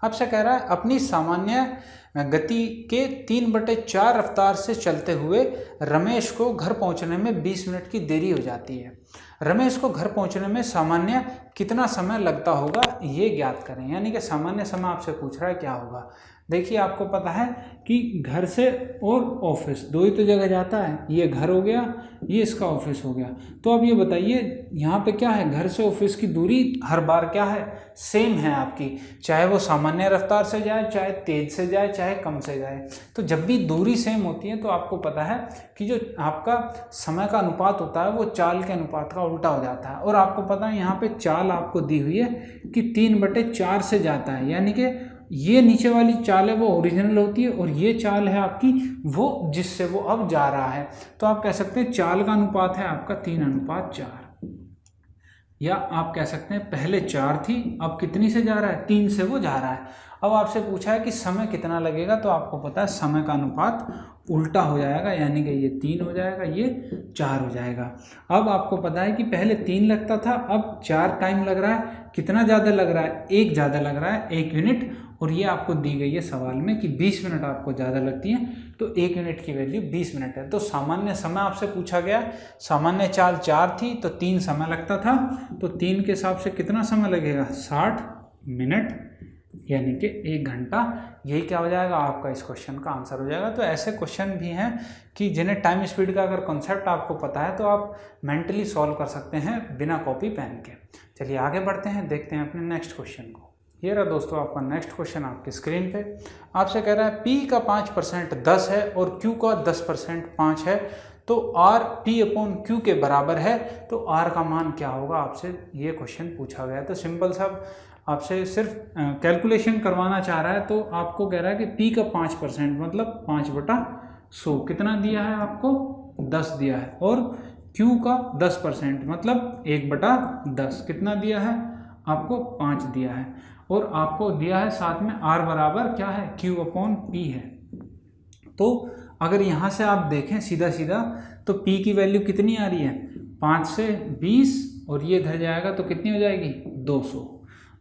आपसे कह रहा है अपनी सामान्य गति के 3/4 रफ्तार से चलते हुए रमेश को घर पहुंचने में 20 मिनट की देरी हो जाती है। रमेश को घर पहुंचने में सामान्य कितना समय लगता होगा, ये ज्ञात करें। यानी कि सामान्य समय आपसे पूछ रहा है क्या होगा। देखिए आपको पता है कि घर से और ऑफिस दो ही तो जगह जाता है, ये घर हो गया, ये इसका ऑफिस हो गया। तो अब ये बताइए यहाँ पे क्या है, घर से ऑफिस की दूरी हर बार क्या है, सेम है आपकी, चाहे वो सामान्य रफ्तार से जाए, चाहे तेज से जाए, चाहे कम से जाए। तो जब भी दूरी सेम होती है तो आपको पता है कि जो आपका समय का अनुपात होता है वो चाल के अनुपात का उल्टा हो जाता है। और आपको पता है यहाँ पे चाल आपको दी हुई है कि 3/4 से जाता है, यानी कि ये नीचे वाली चाल है वो ओरिजिनल होती है और ये चाल है आपकी वो जिससे वो अब जा रहा है। तो आप कह सकते हैं चाल का अनुपात है आपका 3:4, या आप कह सकते हैं पहले 4 थी अब कितनी से जा रहा है, 3 से वो जा रहा है। अब आपसे पूछा है कि समय कितना लगेगा, तो आपको पता है समय का अनुपात उल्टा हो जाएगा, यानी कि ये 3 हो जाएगा, ये 4 हो जाएगा। अब आपको पता है कि पहले 3 लगता था, अब 4 टाइम लग रहा है। कितना ज़्यादा लग रहा है, 1 ज़्यादा लग रहा है, 1 यूनिट। और ये आपको दी गई है सवाल में कि 20 मिनट आपको ज़्यादा लगती है, तो 1 यूनिट की वैल्यू 20 मिनट है। तो सामान्य समय आपसे पूछा गया, सामान्य चाल 4 थी तो 3 समय लगता था, तो 3 के हिसाब से कितना समय लगेगा, 60 मिनट, यानी कि 1 घंटा। यही क्या हो जाएगा, आपका इस क्वेश्चन का आंसर हो जाएगा। तो ऐसे क्वेश्चन भी हैं कि जिन्हें टाइम स्पीड का अगर कॉन्सेप्ट आपको पता है तो आप मेंटली सॉल्व कर सकते हैं बिना कॉपी पेन के। चलिए आगे बढ़ते हैं, देखते हैं अपने नेक्स्ट क्वेश्चन को। ये रहा दोस्तों आपका नेक्स्ट क्वेश्चन आपकी स्क्रीन पे। आपसे कह रहा है P का 5% 10 है और Q का 10% 5 है, तो R P/Q के बराबर है, तो R का मान क्या होगा, आपसे ये क्वेश्चन पूछा गया है। तो सिंपल सा आपसे सिर्फ कैलकुलेशन करवाना चाह रहा है। तो आपको कह रहा है कि P का 5% मतलब 5/100 कितना दिया है आपको, 10 दिया है, और Q का 10% मतलब 1/10 कितना दिया है आपको, 5 दिया है, और आपको दिया है साथ में R बराबर क्या है, Q/P है। तो अगर यहाँ से आप देखें सीधा सीधा तो P की वैल्यू कितनी आ रही है, 5 से 20, और ये इधर जाएगा तो कितनी हो जाएगी, 200,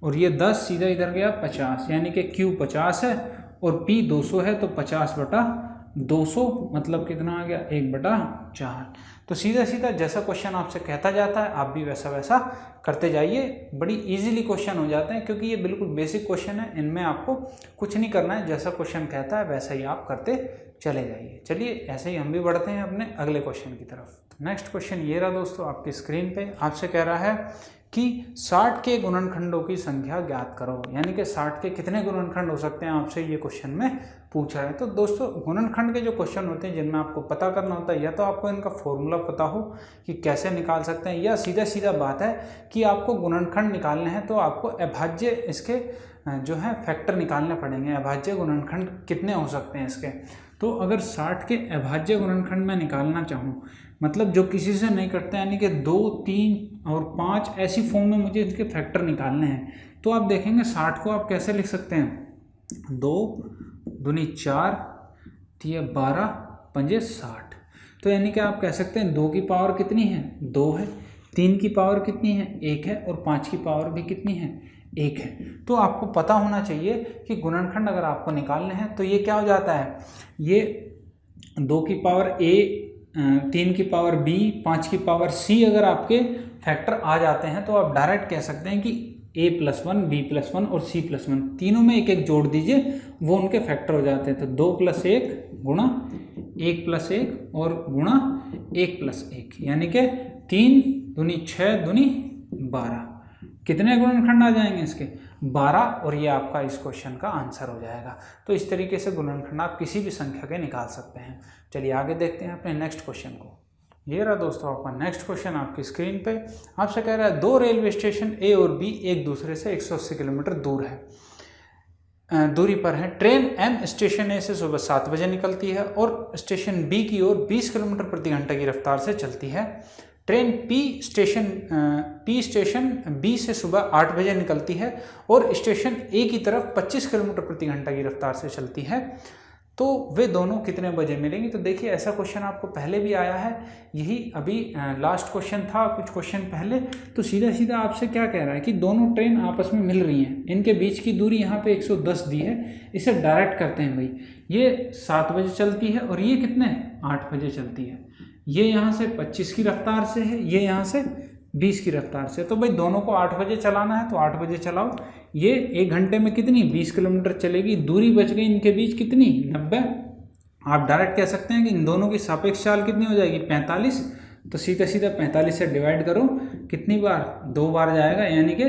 और ये 10 सीधा इधर गया 50, यानी कि Q 50 है और P 200 है, तो 50/200 मतलब कितना आ गया, 1/4। तो सीधा सीधा जैसा क्वेश्चन आपसे कहता जाता है आप भी वैसा वैसा करते जाइए, बड़ी इजीली क्वेश्चन हो जाते हैं, क्योंकि ये बिल्कुल बेसिक क्वेश्चन है, इनमें आपको कुछ नहीं करना है, जैसा क्वेश्चन कहता है वैसा ही आप करते चले जाइए। चलिए ऐसे ही हम भी बढ़ते हैं अपने अगले क्वेश्चन की तरफ। नेक्स्ट क्वेश्चन ये रहा दोस्तों आपकी स्क्रीन पे। आपसे कह रहा है कि 60 के गुणनखंडों की संख्या ज्ञात करो, यानी कि 60 के कितने गुणनखंड हो सकते हैं, आपसे ये क्वेश्चन में पूछ रहा है। तो दोस्तों गुणनखंड के जो क्वेश्चन होते हैं जिनमें आपको पता करना होता है, या तो आपको इनका फॉर्मूला पता हो कि कैसे निकाल सकते हैं, या सीधा सीधा बात है कि आपको गुणनखंड निकालने हैं तो आपको अभाज्य इसके जो है फैक्टर निकालने पड़ेंगे, अभाज्य गुणनखंड कितने हो सकते हैं इसके। तो अगर 60 के अभाज्य गुणनखंड में निकालना चाहूँ, मतलब जो किसी से नहीं करते, यानी कि 2, 3 और 5 ऐसी फॉर्म में मुझे इसके फैक्टर निकालने हैं, तो आप देखेंगे 60 को आप कैसे लिख सकते हैं, 2 दूनी 4, 12, 5 60। तो यानी कि आप कह सकते हैं 2 की पावर कितनी है, 2 है, 3 की पावर कितनी है, 1 है, और 5 की पावर भी कितनी है, 1 है। तो आपको पता होना चाहिए कि गुणनखंड अगर आपको निकालने हैं तो ये क्या हो जाता है, ये 2 की पावर A, 3 की पावर B, 5 की पावर C अगर आपके फैक्टर आ जाते हैं तो आप डायरेक्ट कह सकते हैं कि A+1, B+1 और C+1 तीनों में एक एक जोड़ दीजिए, वो उनके फैक्टर हो जाते हैं। तो 2+1 गुणा 1+1 और गुणा 1+1, यानी कि 3 दूनी 6 दूनी 12। कितने गुणनखंड आ जाएंगे इसके, 12, और ये आपका इस क्वेश्चन का आंसर हो जाएगा। तो इस तरीके से गुणनखंड आप किसी भी संख्या के निकाल सकते हैं। चलिए आगे देखते हैं अपने नेक्स्ट क्वेश्चन को। ये रहा दोस्तों आपका नेक्स्ट क्वेश्चन आपकी स्क्रीन पे। आपसे कह रहा है 2 रेलवे स्टेशन A और B एक दूसरे से 180 किलोमीटर दूर दूरी पर है। ट्रेन M स्टेशन A से सुबह 7 बजे निकलती है और स्टेशन B की ओर 20 किलोमीटर प्रति घंटे की रफ्तार से चलती है। ट्रेन P स्टेशन B से सुबह 8 बजे निकलती है और स्टेशन A की तरफ 25 किलोमीटर प्रति घंटा की रफ्तार से चलती है। तो वे दोनों कितने बजे मिलेंगी। तो देखिए ऐसा क्वेश्चन आपको पहले भी आया है, यही अभी लास्ट क्वेश्चन था कुछ क्वेश्चन पहले। तो सीधा सीधा आपसे क्या कह रहा है कि दोनों ट्रेन आपस में मिल रही हैं, इनके बीच की दूरी यहाँ पे 110 दी है। इसे डायरेक्ट करते हैं भाई, ये 7 बजे चलती है और ये कितने 8 बजे चलती है। ये यहाँ से 25 की रफ्तार से है, ये यहाँ से 20 की रफ्तार से। तो भाई दोनों को 8 बजे चलाना है तो 8 बजे चलाओ। ये 1 घंटे में कितनी 20 किलोमीटर चलेगी। दूरी बच गई इनके बीच कितनी 90। आप डायरेक्ट कह सकते हैं कि इन दोनों की सापेक्ष चाल कितनी हो जाएगी 45। तो सीधा सीधा 45 से डिवाइड करो, कितनी बार 2 बार जाएगा, यानी कि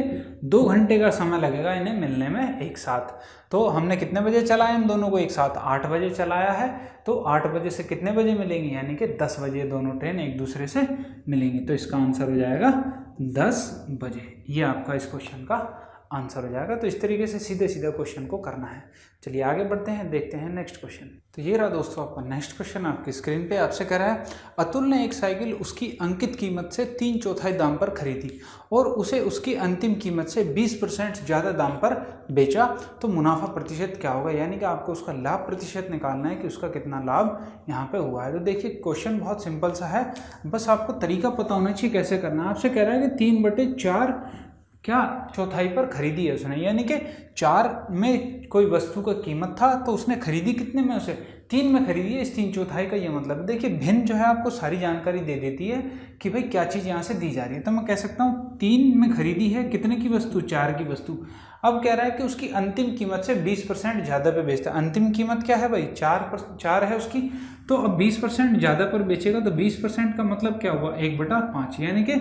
2 घंटे का समय लगेगा इन्हें मिलने में एक साथ। तो हमने कितने बजे चलाया इन दोनों को एक साथ 8 बजे चलाया है। तो 8 बजे से कितने बजे मिलेंगी, यानी कि 10 बजे दोनों ट्रेन एक दूसरे से मिलेंगी। तो इसका आंसर हो जाएगा 10 बजे। ये आपका इस क्वेश्चन का आंसर हो जाएगा। तो इस तरीके से सीधे सीधा क्वेश्चन को करना है। चलिए आगे बढ़ते हैं, देखते हैं नेक्स्ट क्वेश्चन। तो ये रहा दोस्तों आपका नेक्स्ट क्वेश्चन आपकी स्क्रीन पे। आपसे कह रहा है अतुल ने एक साइकिल उसकी अंकित कीमत से 3/4 दाम पर खरीदी और उसे उसकी अंतिम कीमत से 20% ज़्यादा दाम पर बेचा, तो मुनाफा प्रतिशत क्या होगा। यानी कि आपको उसका लाभ प्रतिशत निकालना है कि उसका कितना लाभ यहाँ पे हुआ है। तो देखिए क्वेश्चन बहुत सिंपल सा है, बस आपको तरीका पता होना चाहिए कैसे करना है। आपसे कह रहा है कि 3/4 क्या चौथाई पर खरीदी है उसने, यानी कि 4 में कोई वस्तु का कीमत था तो उसने खरीदी कितने में, उसे 3 में खरीदी है। इस 3/4 का ये मतलब है। देखिए भिन्न जो है आपको सारी जानकारी दे देती है कि भाई क्या चीज़ यहाँ से दी जा रही है। तो मैं कह सकता हूँ 3 में खरीदी है कितने की वस्तु, 4 की वस्तु। अब कह रहा है कि उसकी अंतिम कीमत से 20% ज़्यादा पे बेचता है। अंतिम कीमत क्या है भाई 4 है उसकी, तो अब 20% ज़्यादा पर बेचेगा। तो 20% का मतलब क्या हुआ 1/5, यानी कि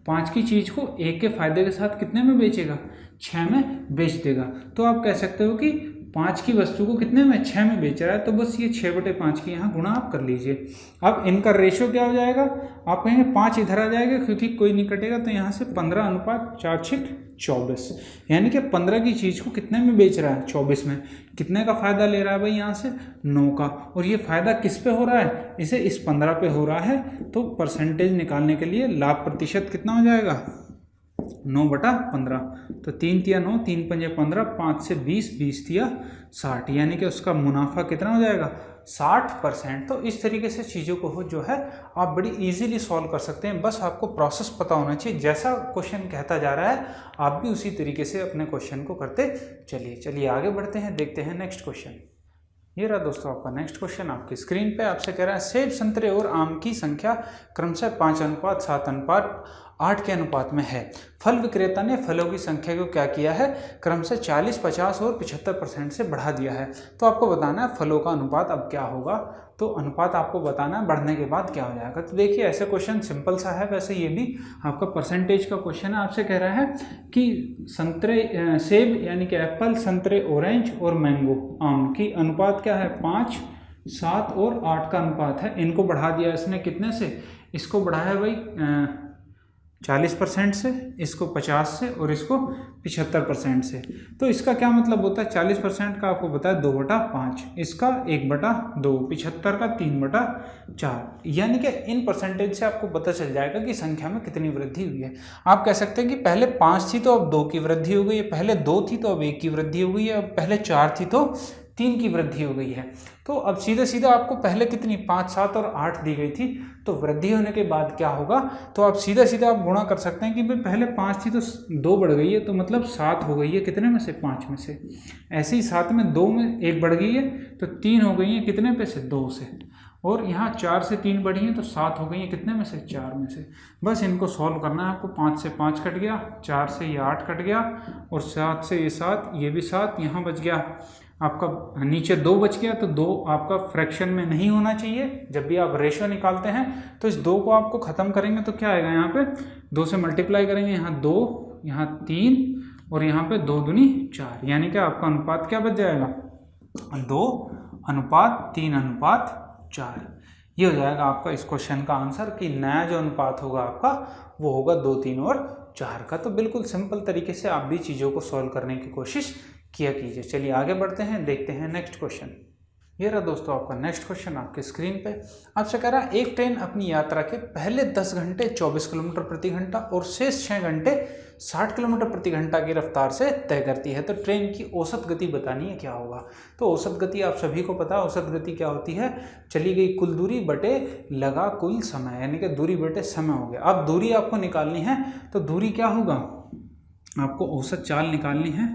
5 की चीज़ को 1 के फायदे के साथ कितने में बेचेगा 6 में बेच देगा। तो आप कह सकते हो कि 5 की वस्तु को कितने में 6 में बेच रहा है। तो बस ये 6/5 की यहाँ गुणा आप कर लीजिए। अब इनका रेशो क्या हो जाएगा, आप कहेंगे 5 इधर आ जाएगा क्योंकि कोई नहीं कटेगा, तो यहाँ से 15:4/24, यानी कि 15 की चीज़ को कितने में बेच रहा है 24 में। कितने का फ़ायदा ले रहा है भाई यहाँ से 9 का। और ये फ़ायदा किस पे हो रहा है, इसे इस 15 पे हो रहा है। तो परसेंटेज निकालने के लिए लाभ प्रतिशत कितना हो जाएगा 9/15। तो 3 तिया 9, 3 पंजे 15, 5 से 20, 20 तिया 60, यानी कि उसका मुनाफा कितना हो जाएगा 60%। तो इस तरीके से चीज़ों को जो है आप बड़ी इजीली सॉल्व कर सकते हैं। बस आपको प्रोसेस पता होना चाहिए, जैसा क्वेश्चन कहता जा रहा है आप भी उसी तरीके से अपने क्वेश्चन को करते चलिए आगे बढ़ते हैं, देखते हैं नेक्स्ट क्वेश्चन। ये रहा दोस्तों आपका नेक्स्ट क्वेश्चन आपकी स्क्रीन पे। आपसे कह रहा है सेब, संतरे और आम की संख्या क्रमशः 5:7:8 के अनुपात में है। फल विक्रेता ने फलों की संख्या को क्या किया है, क्रमशः 40, 50 और 75% से बढ़ा दिया है। तो आपको बताना है फलों का अनुपात अब क्या होगा। तो अनुपात आपको बताना है बढ़ने के बाद क्या हो जाएगा। तो देखिए ऐसे क्वेश्चन सिंपल सा है, वैसे ये भी आपका परसेंटेज का क्वेश्चन है। आपसे कह रहा है कि संतरे सेब यानी कि एप्पल, संतरे ऑरेंज और मैंगो आम की अनुपात क्या है 5, 7 और 8 का अनुपात है। इनको बढ़ा दिया इसने कितने से, इसको बढ़ाया भाई 40% से, इसको 50 से और इसको 75% से। तो इसका क्या मतलब होता है 40% का आपको बताया 2/5, इसका 1/2, 75 का 3/4, यानी कि इन परसेंटेज से आपको पता चल जाएगा कि संख्या में कितनी वृद्धि हुई है। आप कह सकते हैं कि पहले 5 थी तो अब 2 की वृद्धि हो गई है, पहले 2 थी तो अब 1 की वृद्धि हो गई है, अब पहले 4 थी तो 3 की वृद्धि हो गई है। तो अब सीधा सीधा आपको पहले कितनी 5, 7 और 8 दी गई थी, तो वृद्धि होने के बाद क्या होगा, तो आप सीधा सीधा आप गुणा कर सकते हैं कि भाई पहले 5 थी तो 2 बढ़ गई है, तो मतलब 7 हो गई है कितने में से 5 में से। ऐसे ही 7 में 2 में 1 बढ़ गई है तो 3 हो गई है कितने पे से 2 से। और यहाँ 4 से 3 बढ़ी है तो 7 हो गई है कितने में से 4 में से। बस इनको सॉल्व करना है आपको। 5 से 5 कट गया, 4 से ये 8 कट गया और 7 से ये 7, ये भी 7, यहाँ बच गया आपका नीचे 2 बच गया। तो 2 आपका फ्रैक्शन में नहीं होना चाहिए। जब भी आप रेशो निकालते हैं तो इस 2 को आपको ख़त्म करेंगे तो क्या आएगा, यहाँ पे 2 से मल्टीप्लाई करेंगे, यहाँ 2, यहाँ 3 और यहाँ पे 2 दूनी 4, यानी कि आपका अनुपात क्या बच जाएगा 2:3:4। ये हो जाएगा आपका इस क्वेश्चन का आंसर कि नया जो अनुपात होगा आपका वो होगा 2, 3 और 4 का। तो बिल्कुल सिंपल तरीके से आप भी चीज़ों को सॉल्व करने की कोशिश किया कीजिए। चलिए आगे बढ़ते हैं, देखते हैं नेक्स्ट क्वेश्चन। ये रहा दोस्तों आपका नेक्स्ट क्वेश्चन आपके स्क्रीन पे। आपसे कह रहा है एक ट्रेन अपनी यात्रा के पहले 10 घंटे 24 किलोमीटर प्रति घंटा और शेष 6 घंटे 60 किलोमीटर प्रति घंटा की रफ्तार से तय करती है। तो ट्रेन की औसत गति बतानी है क्या होगा। तो औसत गति आप सभी को पता है, औसत गति क्या होती है, चली गई कुल दूरी बटे लगा कुल समय, यानी कि दूरी बटे समय हो गया। अब दूरी आपको निकालनी है तो दूरी क्या होगा, आपको औसत चाल निकालनी है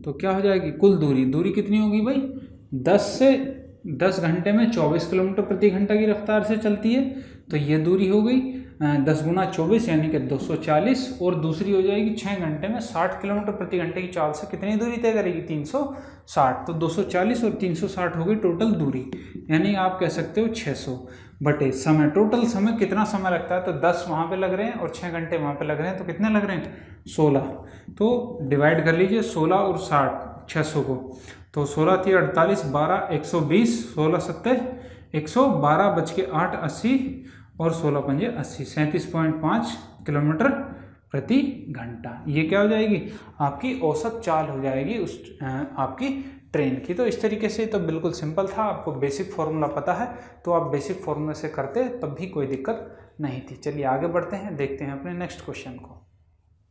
तो क्या हो जाएगी कुल दूरी। दूरी कितनी होगी भाई 10 घंटे में 24 किलोमीटर प्रति घंटा की रफ्तार से चलती है, तो ये दूरी हो गई 10 गुना 24 यानी कि 240, और दूसरी हो जाएगी 6 घंटे में 60 किलोमीटर प्रति घंटे की चाल से कितनी दूरी तय करेगी 360। तो 240 और 360 हो गई टोटल दूरी, यानी आप कह सकते हो 600 बटे समय। टोटल समय कितना समय लगता है, तो 10 वहाँ पे लग रहे हैं और 6 घंटे वहाँ पे लग रहे हैं, तो कितने लग रहे हैं 16। तो डिवाइड कर लीजिए 16 और 60 600 को, तो 16 थी 48, 12 120, 16 सत्ते 112 बच के 8 80 और 16 पंजे 80, 37.5 किलोमीटर प्रति घंटा। ये क्या हो जाएगी आपकी औसत चाल हो जाएगी उस आपकी ट्रेन की। तो इस तरीके से तो बिल्कुल सिंपल था, आपको बेसिक फार्मूला पता है तो आप बेसिक फार्मूला से करते तब भी कोई दिक्कत नहीं थी। चलिए आगे बढ़ते हैं, देखते हैं अपने नेक्स्ट क्वेश्चन को।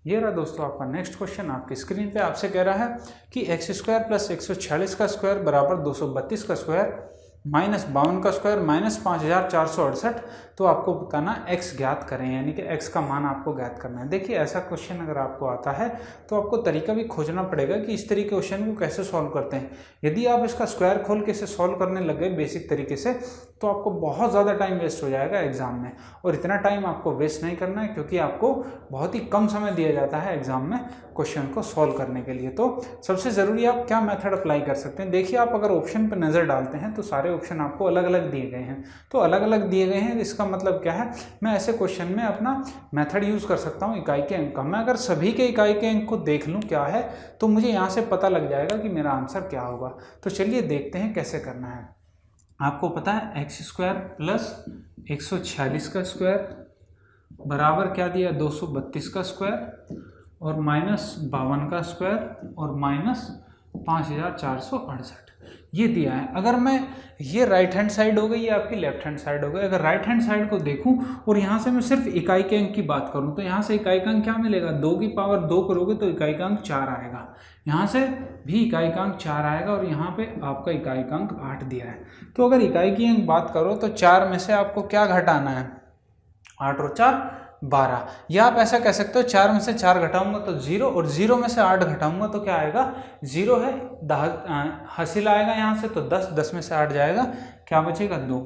ये रहा दोस्तों आपका नेक्स्ट क्वेश्चन आपकी स्क्रीन पे। आपसे कह रहा है कि x² + 146 का स्क्वायर बराबर 232 का स्क्वायर माइनस 52 का स्क्वायर माइनस 5468। तो आपको बताना x ज्ञात करें, यानी कि x का मान आपको ज्ञात करना है। देखिए ऐसा क्वेश्चन अगर आपको आता है तो आपको तरीका भी खोजना पड़ेगा कि इस तरीके क्वेश्चन को कैसे सॉल्व करते हैं। यदि आप इसका स्क्वायर खोल के इसे सॉल्व करने लग गए बेसिक तरीके से तो आपको बहुत ज़्यादा टाइम वेस्ट हो जाएगा एग्जाम में, और इतना टाइम आपको वेस्ट नहीं करना है क्योंकि आपको बहुत ही कम समय दिया जाता है एग्जाम में क्वेश्चन को सॉल्व करने के लिए। तो सबसे ज़रूरी आप क्या मेथड अप्लाई कर सकते हैं। देखिए आप अगर ऑप्शन पर नज़र डालते हैं तो सारे ऑप्शन आपको अलग अलग दिए गए हैं, तो अलग अलग दिए गए हैं इसका मतलब क्या है, मैं ऐसे क्वेश्चन में अपना मेथड यूज़ कर सकता हूँ इकाई के अंक का। मैं अगर सभी के इकाई के अंक को देख लूँ क्या है तो मुझे यहाँ से पता लग जाएगा कि मेरा आंसर क्या होगा। तो चलिए देखते हैं कैसे करना है। आपको पता है x² + 146 का स्क्वायर बराबर क्या दिया 232 का स्क्वायर और माइनस 52 का स्क्वायर और माइनस 5468 ये दिया है। अगर मैं ये राइट हैंड साइड हो गई, ये आपकी लेफ्ट हैंड साइड हो गई। अगर राइट हैंड साइड को देखूं और यहाँ से मैं सिर्फ इकाई के अंक की बात करूं तो यहाँ से इकाई का अंक क्या मिलेगा, 2 की पावर 2 करोगे तो इकाई का अंक 4 आएगा। यहाँ से भी इकाई का अंक 4 आएगा और यहाँ पे आपका इकाई का अंक 8 दिया है। तो अगर इकाई की अंक बात करो तो 4 में से आपको क्या घटाना है, 8 और 4 12, या आप ऐसा कह सकते हो 4 में से 4 घटाऊंगा तो 0 और 0 में से 8 घटाऊंगा तो क्या आएगा 0 है, हासिल आएगा यहाँ से तो 10, 10 में से 8 जाएगा, क्या बचेगा 2।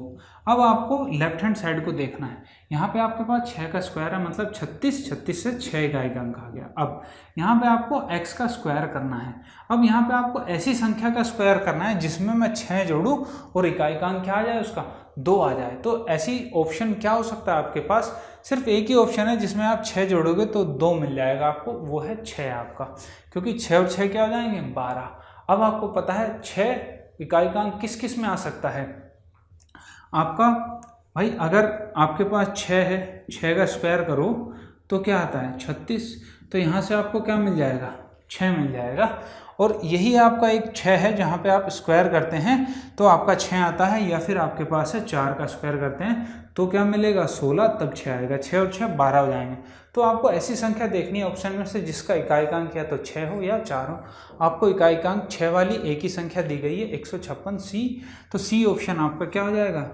अब आपको लेफ्ट हैंड साइड को देखना है। यहाँ पे आपके पास 6 का स्क्वायर है मतलब 36, 36 से 6 इकाई का अंक आ गया। अब यहाँ पे आपको x का स्क्वायर करना है। अब यहाँ पे आपको ऐसी संख्या का स्क्वायर करना है जिसमें मैं 6 जोड़ूँ और इकाई का अंक क्या आ जाए उसका 2 आ जाए। तो ऐसी ऑप्शन क्या हो सकता है आपके पास, सिर्फ एक ही ऑप्शन है जिसमें आप 6 जोड़ोगे तो 2 मिल जाएगा आपको, वो है 6 आपका, क्योंकि 6 और 6 क्या हो जाएंगे 12। अब आपको पता है 6 इकाई का अंक किस किस में आ सकता है आपका, भाई अगर आपके पास 6 है, 6 का स्क्वायर करो तो क्या आता है 36, तो यहाँ से आपको क्या मिल जाएगा 6 मिल जाएगा। और यही आपका एक 6 है जहाँ पे आप स्क्वायर करते हैं तो आपका 6 आता है, या फिर आपके पास है 4 का स्क्वायर करते हैं तो क्या मिलेगा 16, तब 6 आएगा, 6 और 6 12 हो जाएंगे। तो आपको ऐसी संख्या देखनी है ऑप्शन में से जिसका इकाई का अंक या तो 6 हो या 4 हो। आपको इकाई का अंक 6 वाली एक ही संख्या दी गई है 156 C, तो C ऑप्शन आपका क्या हो जाएगा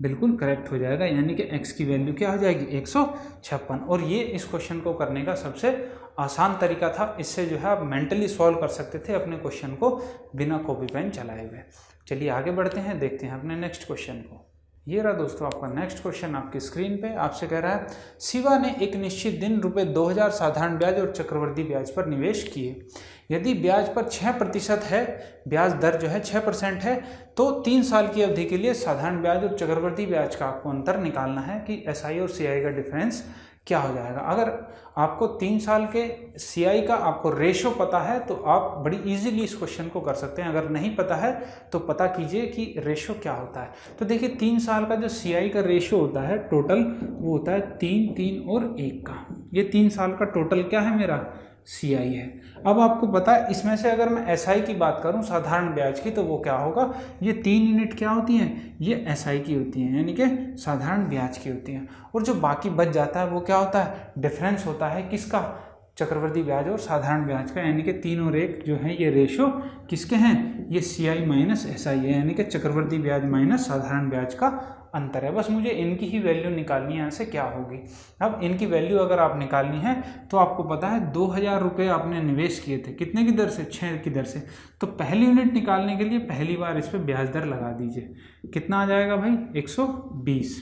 बिल्कुल करेक्ट हो जाएगा, यानी कि x की वैल्यू क्या हो जाएगी 156। और ये इस क्वेश्चन को करने का सबसे आसान तरीका था, इससे जो है आप मेंटली सॉल्व कर सकते थे अपने क्वेश्चन को बिना कॉपी पेन चलाए हुए। चलिए आगे बढ़ते हैं, देखते हैं अपने नेक्स्ट क्वेश्चन को। ये रहा दोस्तों आपका नेक्स्ट क्वेश्चन आपकी स्क्रीन पे। आपसे कह रहा है शिवा ने एक निश्चित दिन ₹2000 साधारण ब्याज और चक्रवृद्धि ब्याज पर निवेश किए। यदि ब्याज पर 6% है, ब्याज दर जो है 6% है, तो 3 साल की अवधि के लिए साधारण ब्याज और चक्रवृद्धि ब्याज का आपको अंतर निकालना है कि SI और CI का डिफरेंस क्या हो जाएगा। अगर आपको 3 साल के CI का आपको रेशो पता है तो आप बड़ी इजीली इस क्वेश्चन को कर सकते हैं, अगर नहीं पता है तो पता कीजिए कि रेशो क्या होता है। तो देखिए 3 साल का जो CI का रेशो होता है टोटल, वो होता है 3, 3 और 1 का। ये 3 साल का टोटल क्या है मेरा CI है। अब आपको पता है इसमें से अगर मैं SI की बात करूं साधारण ब्याज की, तो वो क्या होगा, ये 3 यूनिट क्या होती हैं, ये SI की होती हैं, यानी कि साधारण ब्याज की होती हैं। और जो बाकी बच जाता है वो क्या होता है, डिफरेंस होता है किसका, चक्रवृद्धि ब्याज और साधारण ब्याज का, यानी कि 3 और 1 जो है ये रेशो किसके हैं, ये CI माइनस SI है, यानी कि चक्रवृद्धि ब्याज माइनस साधारण ब्याज का अंतर है। बस मुझे इनकी ही वैल्यू निकालनी है, यहाँ से क्या होगी। अब इनकी वैल्यू अगर आप निकालनी है तो आपको पता है 2000 रुपये आपने निवेश किए थे, कितने की दर से, 6 की दर से। तो पहली यूनिट निकालने के लिए पहली बार इस पर ब्याज दर लगा दीजिए, कितना आ जाएगा भाई 120।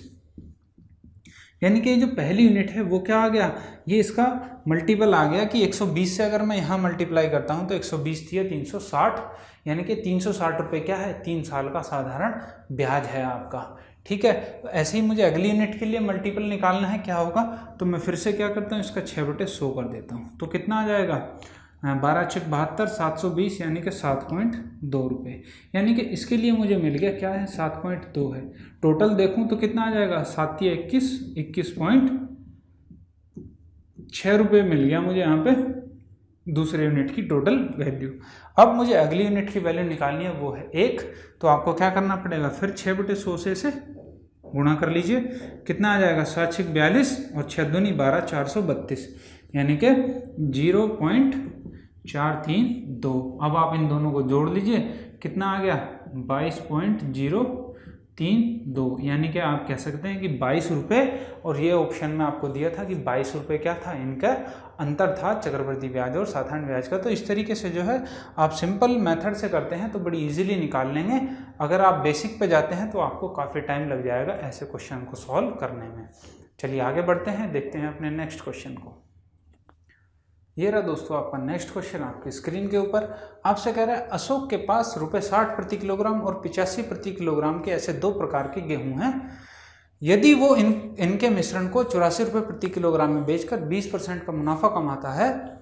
यानी कि जो पहली यूनिट है वो क्या आ गया, ये इसका मल्टीपल आ गया कि 120 से अगर मैं यहाँ मल्टीप्लाई करता हूँ तो 120 दिया 360, यानी कि 360 रुपये क्या है, 3 साल का साधारण ब्याज है आपका। ठीक है, तो ऐसे ही मुझे अगली यूनिट के लिए मल्टीपल निकालना है, क्या होगा, तो मैं फिर से क्या करता हूँ, इसका 6/100 कर देता हूँ, तो कितना आ जाएगा, 12×6 = 720, यानी कि 7.2 रुपये। यानी कि इसके लिए मुझे मिल गया क्या है, 7.2 है। टोटल देखूं तो कितना आ जाएगा, 7 या 21, 21.6 रुपये मिल गया मुझे यहाँ पे दूसरे यूनिट की टोटल वैल्यू। अब मुझे अगली यूनिट की वैल्यू निकालनी है, वो है 1। तो आपको क्या करना पड़ेगा, फिर 6/100 से गुणा कर लीजिए, कितना आ जाएगा, 7×6 = 42 और 6×2 = 12, 432, यानी कि 0.432। अब आप इन दोनों को जोड़ लीजिए, कितना आ गया, 22.032, यानी कि आप कह सकते हैं कि 22 रुपये। और ये ऑप्शन में आपको दिया था कि 22 रुपये क्या था, इनका अंतर था चक्रवृद्धि ब्याज और साधारण ब्याज का। तो इस तरीके से जो है आप सिंपल मेथड से करते हैं तो बड़ी इजीली निकाल लेंगे। अगर आप बेसिक पे जाते हैं तो आपको काफ़ी टाइम लग जाएगा ऐसे क्वेश्चन को सॉल्व करने में। चलिए आगे बढ़ते हैं, देखते हैं अपने नेक्स्ट क्वेश्चन को। ये रहा दोस्तों आपका नेक्स्ट क्वेश्चन आपकी स्क्रीन के ऊपर। आपसे कह रहा है अशोक के पास ₹60 प्रति किलोग्राम और 85 प्रति किलोग्राम के ऐसे 2 प्रकार के गेहूं हैं। यदि वो इनके मिश्रण को 84 रुपये प्रति किलोग्राम में बेचकर 20% का मुनाफा कमाता है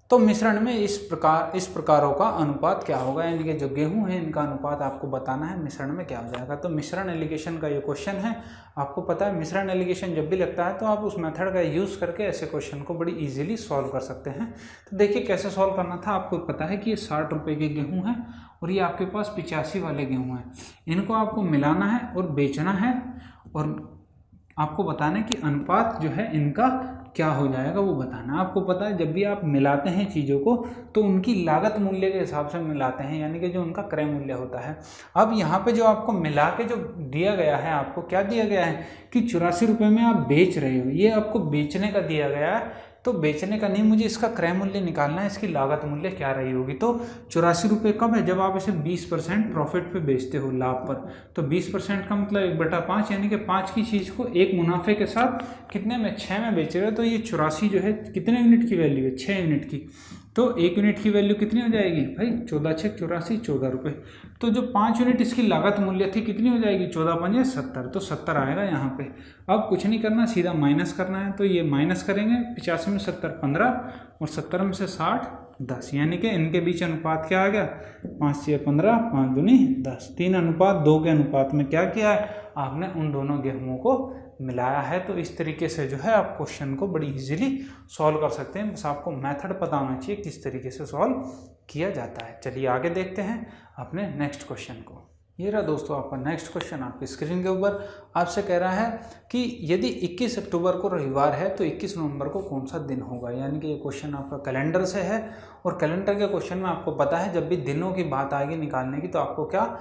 तो मिश्रण में इस प्रकारों का अनुपात क्या होगा। यानी कि जो गेहूं है इनका अनुपात आपको बताना है, मिश्रण में क्या हो जाएगा। तो मिश्रण एलिगेशन का ये क्वेश्चन है। आपको पता है मिश्रण एलिगेशन जब भी लगता है तो आप उस मेथड का यूज़ करके ऐसे क्वेश्चन को बड़ी इजीली सॉल्व कर सकते हैं। तो देखिए कैसे सॉल्व करना था। आपको पता है कि ये 60 रुपये के गेहूँ हैं और ये आपके पास 85 वाले गेहूँ हैं। इनको आपको मिलाना है और बेचना है और आपको बताना है कि अनुपात जो है इनका क्या हो जाएगा वो बताना। आपको पता है जब भी आप मिलाते हैं चीज़ों को तो उनकी लागत मूल्य के हिसाब से मिलाते हैं, यानी कि जो उनका क्रय मूल्य होता है। अब यहाँ पे जो आपको मिला के जो दिया गया है, आपको क्या दिया गया है कि 84 रुपये में आप बेच रहे हो, ये आपको बेचने का दिया गया है। तो बेचने का नहीं, मुझे इसका क्रय मूल्य निकालना है, इसकी लागत मूल्य क्या रही होगी। तो 84 रुपये कब है, जब आप इसे 20% प्रॉफिट पे बेचते हो, लाभ पर। तो 20% का मतलब 1/5, यानी कि 5 की चीज़ को एक मुनाफे के साथ कितने में, 6 में बेच रहे हो। तो ये 84 जो है कितने यूनिट की वैल्यू है, 6 यूनिट की। तो 1 यूनिट की वैल्यू कितनी हो जाएगी भाई, 14×6 = 84, 14 रुपये। तो जो 5 यूनिट इसकी लागत मूल्य थी कितनी हो जाएगी, 14×5 = 70। तो 70 आएगा यहाँ पे। अब कुछ नहीं करना, सीधा माइनस करना है। तो ये माइनस करेंगे, 85 में 70 15 और 70 में से 60 10, यानी कि इनके बीच अनुपात क्या आ गया, 5×6 = 15, 5×2 = 10। 3:2 के अनुपात में क्या किया है आपने, उन दोनों गेहूँों को मिलाया है। तो इस तरीके से जो है आप क्वेश्चन को बड़ी इजीली सॉल्व कर सकते हैं। बस आपको मेथड पता होना चाहिए किस तरीके से सॉल्व किया जाता है। चलिए आगे देखते हैं अपने नेक्स्ट क्वेश्चन को। ये रहा दोस्तों आपका नेक्स्ट क्वेश्चन आपकी स्क्रीन के ऊपर। आपसे कह रहा है कि यदि 21 अक्टूबर को रविवार है तो 21 नवंबर को कौन सा दिन होगा। यानी कि ये क्वेश्चन आपका कैलेंडर से है और कैलेंडर के क्वेश्चन में आपको पता है जब भी दिनों की बात आएगी निकालने की तो आपको क्या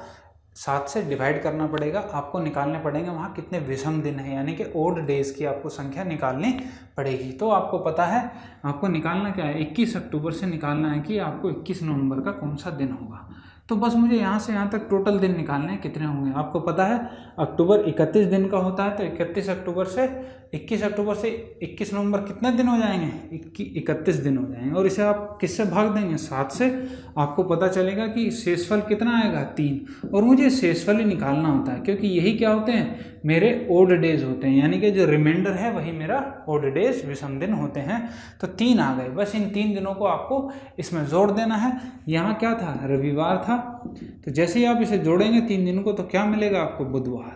7 से डिवाइड करना पड़ेगा। आपको निकालने पड़ेंगे वहाँ कितने विषम दिन हैं, यानी कि ओड डेज की आपको संख्या निकालनी पड़ेगी। तो आपको पता है आपको निकालना क्या है, 21 अक्टूबर से निकालना है कि आपको 21 नवंबर का कौन सा दिन होगा। तो बस मुझे यहाँ से यहाँ तक टोटल दिन निकालने हैं कितने होंगे। आपको पता है अक्टूबर 31 दिन का होता है, तो 21 अक्टूबर से 21 नवंबर कितने दिन हो जाएंगे, 31 दिन हो जाएंगे। और इसे आप किससे भाग देंगे, 7 से। आपको पता चलेगा कि शेषफल कितना आएगा, 3। और मुझे शेषफल ही निकालना होता है क्योंकि यही क्या होते हैं, मेरे ओड डेज होते हैं, यानी कि जो रिमाइंडर है वही मेरा ओड डेज विषम दिन होते हैं। तो 3 आ गए। बस इन 3 दिनों को आपको इसमें जोड़ देना है। यहाँ क्या था, रविवार था, तो जैसे ही आप इसे जोड़ेंगे 3 दिनों को तो क्या मिलेगा आपको, बुधवार।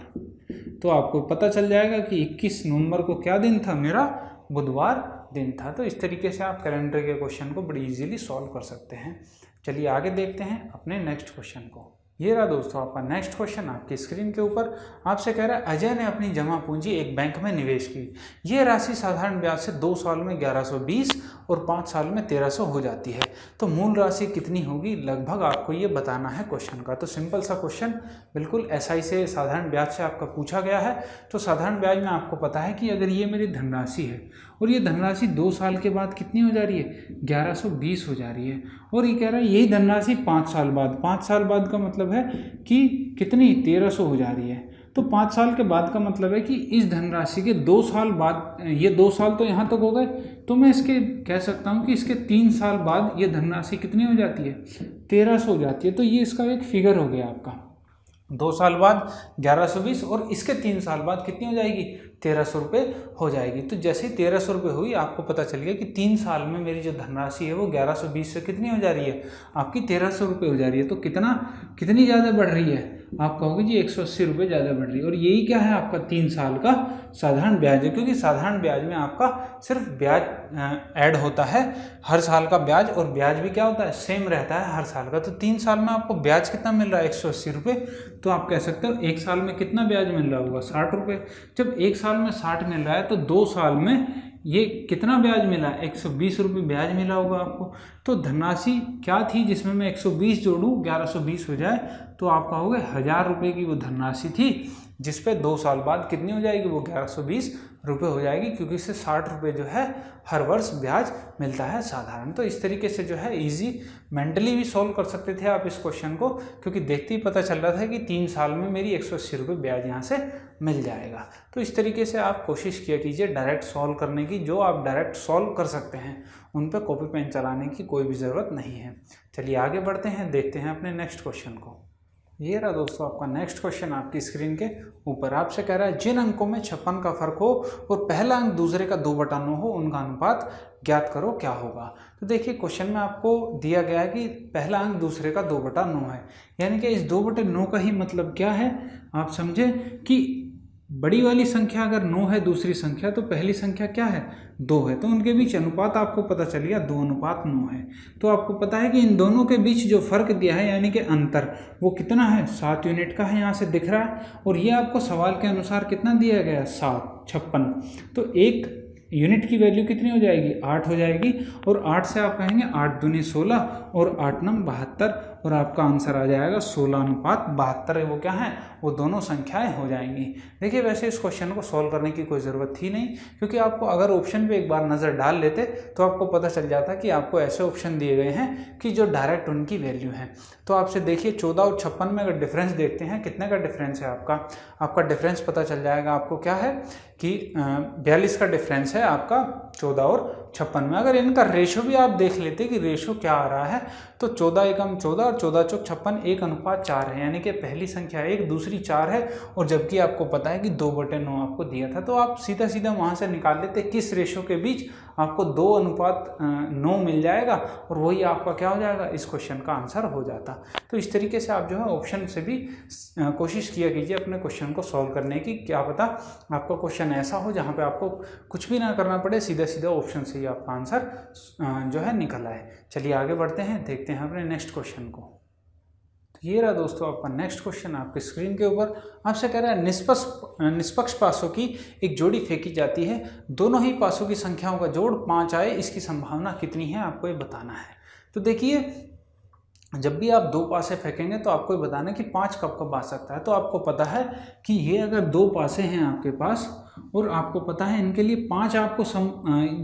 तो आपको पता चल जाएगा कि 21 नवंबर को क्या दिन था, मेरा बुधवार दिन था। तो इस तरीके से आप कैलेंडर के क्वेश्चन को बड़ी इजीली सॉल्व कर सकते हैं। चलिए आगे देखते हैं अपने नेक्स्ट क्वेश्चन को। ये रहा दोस्तों आपका नेक्स्ट क्वेश्चन आपकी स्क्रीन के ऊपर। आपसे कह रहा है अजय ने अपनी जमा पूंजी एक बैंक में निवेश की। ये राशि साधारण ब्याज से 2 साल में 1120 और 5 साल में 1300 हो जाती है। तो मूल राशि कितनी होगी, लगभग आपको ये बताना है क्वेश्चन का। तो सिंपल सा क्वेश्चन, बिल्कुल एसआई से साधारण ब्याज से आपका पूछा गया है। तो साधारण ब्याज में आपको पता है कि अगर ये मेरी धनराशि है और ये धनराशि 2 साल के बाद कितनी हो जा रही है, 1120 हो जा रही है। और ये कह रहा है यही धनराशि 5 साल बाद, 5 साल बाद का मतलब है कि कितनी, 1300 हो जा रही है। तो 5 साल के बाद का मतलब है कि इस धनराशि के 2 साल बाद, ये 2 साल तो यहाँ तक हो गए, तो मैं इसके कह सकता हूँ कि इसके 3 साल बाद ये धनराशि कितनी हो जाती है, 1300 हो जाती है। तो ये इसका एक फिगर हो गया आपका, 2 साल बाद 1120 और इसके 3 साल बाद कितनी हो जाएगी, 1300 रुपये हो जाएगी। तो जैसे ही 1300 रुपये हुई, आपको पता चल गया कि 3 साल में मेरी जो धनराशि है वो 1120 से कितनी हो जा रही है, आपकी 1300 रुपये हो जा रही है। तो कितनी ज़्यादा बढ़ रही है, आप कहोगे जी 180 रुपये ज़्यादा बढ़ रही है। और यही क्या है, आपका 3 साल का साधारण ब्याज है, क्योंकि साधारण ब्याज में आपका सिर्फ ब्याज ऐड होता है हर साल का ब्याज, और ब्याज भी क्या होता है, सेम रहता है हर साल का। तो 3 साल में आपको ब्याज कितना मिल रहा है, 180 रुपये। तो आप कह सकते हो 1 साल में कितना ब्याज मिल रहा होगा, 60 रुपये। जब 1 साल में 60 मिल रहा है तो 2 साल में ये कितना ब्याज मिला, 120 रुपये ब्याज मिला होगा आपको। तो धनराशि क्या थी जिसमें मैं 120 जोड़ूँ 1120 हो जाए, तो आप कहोगे 1000 रुपये की वो धनराशि थी, जिस पे 2 साल बाद कितनी हो जाएगी, वो 1120 रुपये हो जाएगी, क्योंकि इससे 60 रुपये जो है हर वर्ष ब्याज मिलता है साधारण। तो इस तरीके से जो है इजी मेंटली भी सॉल्व कर सकते थे आप इस क्वेश्चन को, क्योंकि देखते ही पता चल रहा था कि 3 साल में मेरी 180 रुपये ब्याज यहाँ से मिल जाएगा। तो इस तरीके से आप कोशिश किया कीजिए डायरेक्ट सॉल्व करने की। जो आप डायरेक्ट सॉल्व कर सकते हैं उन पर कॉपी पेन चलाने की कोई भी ज़रूरत नहीं है। चलिए आगे बढ़ते हैं, देखते हैं अपने नेक्स्ट क्वेश्चन को। ये रहा दोस्तों आपका नेक्स्ट क्वेश्चन आपकी स्क्रीन के ऊपर। आपसे कह रहा है जिन अंकों में 56 का फर्क हो और पहला अंक दूसरे का 2/9 हो, उनका अनुपात ज्ञात करो, क्या होगा। तो देखिए क्वेश्चन में आपको दिया गया है कि पहला अंक दूसरे का 2/9 है, यानी कि इस 2/9 का ही मतलब क्या है, आप समझे कि बड़ी वाली संख्या अगर 9 है दूसरी संख्या, तो पहली संख्या क्या है, 2 है। तो उनके बीच अनुपात आपको पता चल गया 2:9 है। तो आपको पता है कि इन दोनों के बीच जो फर्क दिया है, यानी कि अंतर, वो कितना है, 7 यूनिट का है, यहाँ से दिख रहा है। और ये आपको सवाल के अनुसार कितना दिया गया है, 56। तो 1 यूनिट की वैल्यू कितनी हो जाएगी, 8 हो जाएगी। और 8 से आप कहेंगे 8 दूनी 16 और 8 नम 72, और आपका आंसर आ जाएगा 16:72 है। वो क्या है, वो दोनों संख्याएं हो जाएंगी। देखिए वैसे इस क्वेश्चन को सॉल्व करने की कोई ज़रूरत थी नहीं, क्योंकि आपको अगर ऑप्शन पे एक बार नज़र डाल लेते तो आपको पता चल जाता कि आपको ऐसे ऑप्शन दिए गए हैं कि जो डायरेक्ट उनकी वैल्यू है। तो आपसे देखिए 14 और 56 में अगर डिफरेंस देखते हैं, कितने का डिफरेंस है आपका डिफरेंस पता चल जाएगा आपको क्या है कि 42 का डिफरेंस है आपका 14 और 56 में। अगर इनका रेशो भी आप देख लेते कि रेशो क्या आ रहा है, तो 14 एकम 14 और 14 चौक 56 1:4 है, यानी कि पहली संख्या 1 दूसरी 4 है। और जबकि आपको पता है कि 2/9 आपको दिया था, तो आप सीधा सीधा वहाँ से निकाल लेते किस रेशो के बीच आपको 2:9 मिल जाएगा, और वही आपका क्या हो जाएगा, इस क्वेश्चन का आंसर हो जाता। तो इस तरीके से आप जो है ऑप्शन से भी कोशिश किया कीजिए अपने क्वेश्चन को सॉल्व करने की। क्या पता आपका क्वेश्चन ऐसा हो जहाँ पे आपको कुछ भी ना करना पड़े, सीधा सीधा ऑप्शन से ही आपका आंसर जो है निकल आए। चलिए आगे बढ़ते हैं, देखते हैं अपने नेक्स्ट क्वेश्चन को। तो ये रहा दोस्तों आपका नेक्स्ट क्वेश्चन आपके स्क्रीन के ऊपर। आपसे कह रहा है निष्पक्ष पासों की एक जोड़ी फेंकी जाती है, दोनों ही पासों की संख्याओं का जोड़ 5 आए, इसकी संभावना कितनी है, आपको ये बताना है। तो देखिए जब भी आप 2 पासे फेंकेंगे तो आपको ये बताना है कि 5 कब आ सकता है। तो आपको पता है कि ये अगर 2 पासे हैं आपके पास, और आपको पता है इनके लिए 5 आपको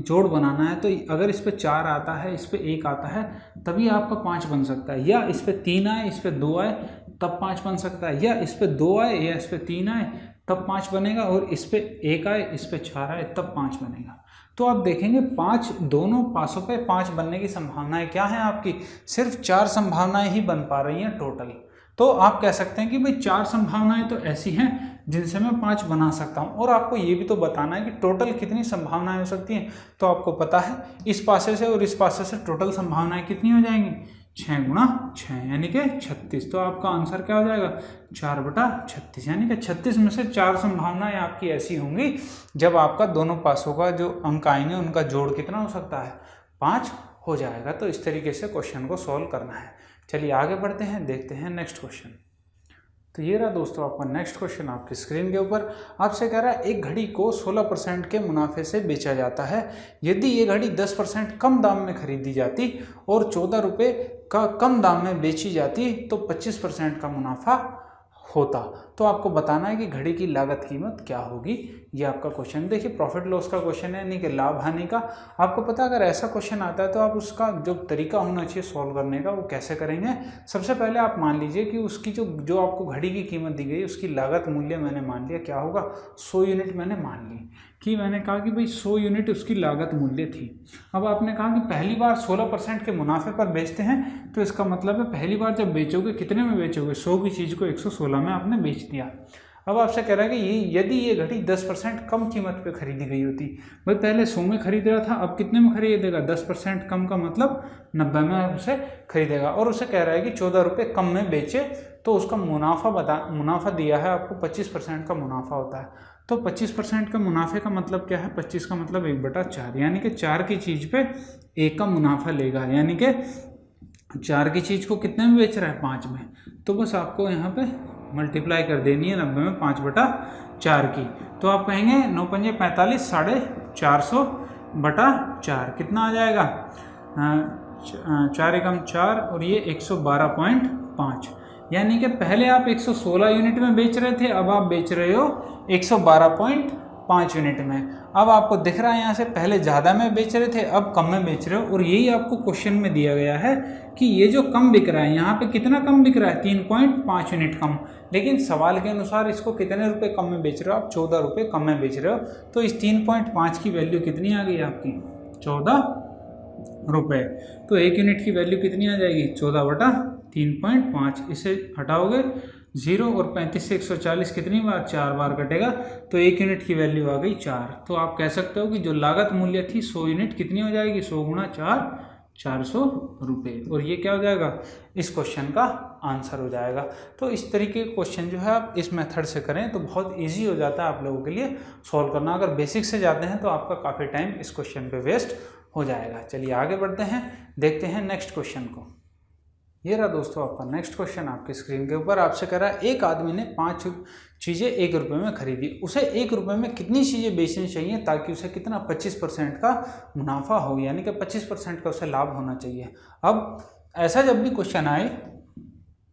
जोड़ बनाना है, तो अगर इस पे 4 आता है, इस पे 1 आता है, तभी आपका 5 बन सकता है। या इस पे 3 आए, इस पे 2 आए, तब 5 बन सकता है। या इस पे 2 आए या इस पे 3 आए, तब 5 बनेगा। और इस पे 1 आए, इस पे 4 आए, तब 5 बनेगा। तो आप देखेंगे 5 दोनों पासों पे 5 बनने की संभावनाएं क्या है आपकी, सिर्फ 4 संभावनाएं ही बन पा रही हैं टोटल। तो आप कह सकते हैं कि भाई 4 संभावनाएं तो ऐसी हैं जिनसे मैं 5 बना सकता हूं। और आपको ये भी तो बताना है कि टोटल कितनी संभावनाएं हो सकती हैं। तो आपको पता है इस पासे से और इस पासे से टोटल संभावनाएं कितनी हो जाएंगी, 6 × 6 यानी कि 36। तो आपका आंसर क्या हो जाएगा, 4/36, यानी कि 36 में से 4 संभावनाएं आपकी ऐसी होंगी जब आपका दोनों पासों का जो अंक आएंगे उनका जोड़ कितना हो सकता है, 5 हो जाएगा। तो इस तरीके से क्वेश्चन को सॉल्व करना है। चलिए आगे बढ़ते हैं, देखते हैं नेक्स्ट क्वेश्चन। तो ये रहा दोस्तों आपका नेक्स्ट क्वेश्चन आपकी स्क्रीन के ऊपर। आपसे कह रहा है एक घड़ी को 16% के मुनाफे से बेचा जाता है। यदि ये घड़ी 10% कम दाम में खरीदी जाती और 14 रुपये का कम दाम में बेची जाती तो 25% का मुनाफा होता। तो आपको बताना है कि घड़ी की लागत कीमत क्या होगी। ये आपका क्वेश्चन देखिए प्रॉफिट लॉस का क्वेश्चन है, यानी कि लाभ हानि का। आपको पता अगर ऐसा क्वेश्चन आता है तो आप उसका जो तरीका होना चाहिए सॉल्व करने का वो कैसे करेंगे। सबसे पहले आप मान लीजिए कि उसकी जो आपको घड़ी की कीमत दी गई उसकी लागत मूल्य मैंने मान लिया क्या होगा 100 यूनिट मैंने मान ली कि मैंने कहा कि भाई 100 यूनिट उसकी लागत मूल्य थी। अब आपने कहा कि पहली बार 16% के मुनाफे पर बेचते हैं, तो इसका मतलब है पहली बार जब बेचोगे कितने में बेचोगे, 100 की चीज़ को 116 में आपने बेच दिया। अब आपसे कह रहा है कि यदि ये घड़ी 10% कम कीमत पे खरीदी गई होती, भाई पहले 100 में खरीद रहा था अब कितने में खरीदेगा, 10% कम का मतलब 90 में उसे खरीदेगा। और उसे कह रहा है कि 14 रुपये कम में बेचे, तो उसका मुनाफा दिया है आपको 25% का मुनाफा होता है। तो 25% का मुनाफे का मतलब क्या है, 25 का मतलब 1/4, यानी कि 4 की चीज़ पे 1 का मुनाफा लेगा, यानी कि 4 की चीज़ को कितने में बेच रहा है 5 में। तो बस आपको यहाँ पे मल्टीप्लाई कर देनी है 90 में 5/4 की। तो आप कहेंगे 9 पंजे 45, 450/4 कितना आ जाएगा, 4 एकम 4 और ये 112.5, यानी कि पहले आप 116 यूनिट में बेच रहे थे, अब आप बेच रहे हो 112.5 यूनिट में। अब आपको दिख रहा है यहाँ से पहले ज़्यादा में बेच रहे थे अब कम में बेच रहे हो, और यही आपको क्वेश्चन में दिया गया है कि ये जो कम बिक रहा है यहाँ पे कितना कम बिक रहा है, 3.5 यूनिट कम। लेकिन सवाल के अनुसार इसको कितने रुपए कम में बेच रहे हो आप, 14 रुपये कम में बेच रहे हो। तो इस 3.5 की वैल्यू कितनी आ गई आपकी, 14 रुपये। तो 1 यूनिट की वैल्यू कितनी आ जाएगी, 14/3.5। इसे हटाओगे 0 और 35 से 140 कितनी बार, 4 बार कटेगा, तो 1 यूनिट की वैल्यू आ गई 4। तो आप कह सकते हो कि जो लागत मूल्य थी 100 यूनिट कितनी हो जाएगी, 100 गुणा 4, 400 रुपये। और ये क्या हो जाएगा, इस क्वेश्चन का आंसर हो जाएगा। तो इस तरीके के क्वेश्चन जो है आप इस मेथड से करें तो बहुत इजी हो जाता है आप लोगों के लिए सॉल्व करना। अगर बेसिक से जाते हैं तो आपका काफ़ी टाइम इस क्वेश्चन पे वेस्ट हो जाएगा। चलिए आगे बढ़ते हैं, देखते हैं नेक्स्ट क्वेश्चन को। ये रहा दोस्तों आपका नेक्स्ट क्वेश्चन आपकी स्क्रीन के ऊपर। आपसे कह रहा है एक आदमी ने 5 चीज़ें 1 रुपये में खरीदी, उसे 1 रुपये में कितनी चीज़ें बेचनी चाहिए ताकि उसे कितना 25% का मुनाफा हो, यानी कि 25% का उसे लाभ होना चाहिए। अब ऐसा जब भी क्वेश्चन आए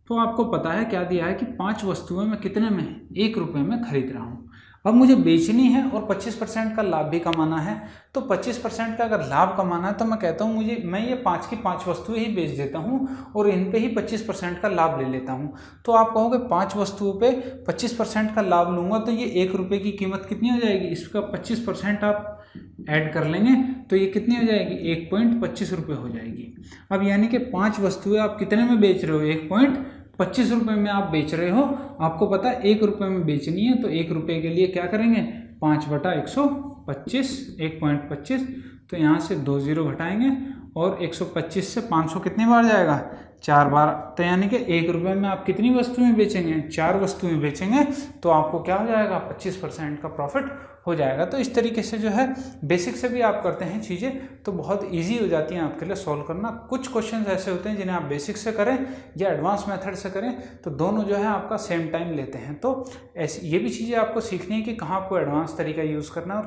तो आपको पता है क्या दिया है कि 5 वस्तुएं मैं कितने में 1 रुपये में खरीद रहा हूँ। अब मुझे बेचनी है और 25% का लाभ भी कमाना है। तो 25% का अगर लाभ कमाना है तो मैं कहता हूँ मैं ये 5 की 5 वस्तुएं ही बेच देता हूँ और इन पे ही 25% का लाभ ले लेता हूँ। तो आप कहोगे 5 वस्तुओं पे 25% का लाभ लूँगा तो ये 1 रुपये की कीमत कितनी हो जाएगी, इसका 25% आप ऐड कर लेंगे तो ये कितनी हो जाएगी, 1.25 रुपये हो जाएगी। अब यानी कि 5 वस्तुएं आप कितने में बेच रहे हो, 1.25 रुपये में आप बेच रहे हो। आपको पता है 1 रुपये में बेचनी है तो 1 रुपये के लिए क्या करेंगे, 5/125, 1.25। तो यहाँ से 2 0 घटाएंगे और 125 से 500 कितनी बार जाएगा, 4 बार। तो यानी कि 1 रुपये में आप कितनी वस्तुएं बेचेंगे, 4 वस्तुएं बेचेंगे, तो आपको क्या हो जाएगा, 25% का प्रॉफिट हो जाएगा। तो इस तरीके से जो है बेसिक से भी आप करते हैं चीज़ें तो बहुत इजी हो जाती हैं आपके लिए सॉल्व करना। कुछ क्वेश्चंस ऐसे होते हैं जिन्हें आप बेसिक से करें या एडवांस मेथड से करें तो दोनों जो है आपका सेम टाइम लेते हैं। तो ऐसी ये भी चीज़ें आपको सीखनी है कि कहाँ आपको एडवांस तरीका यूज़ करना है और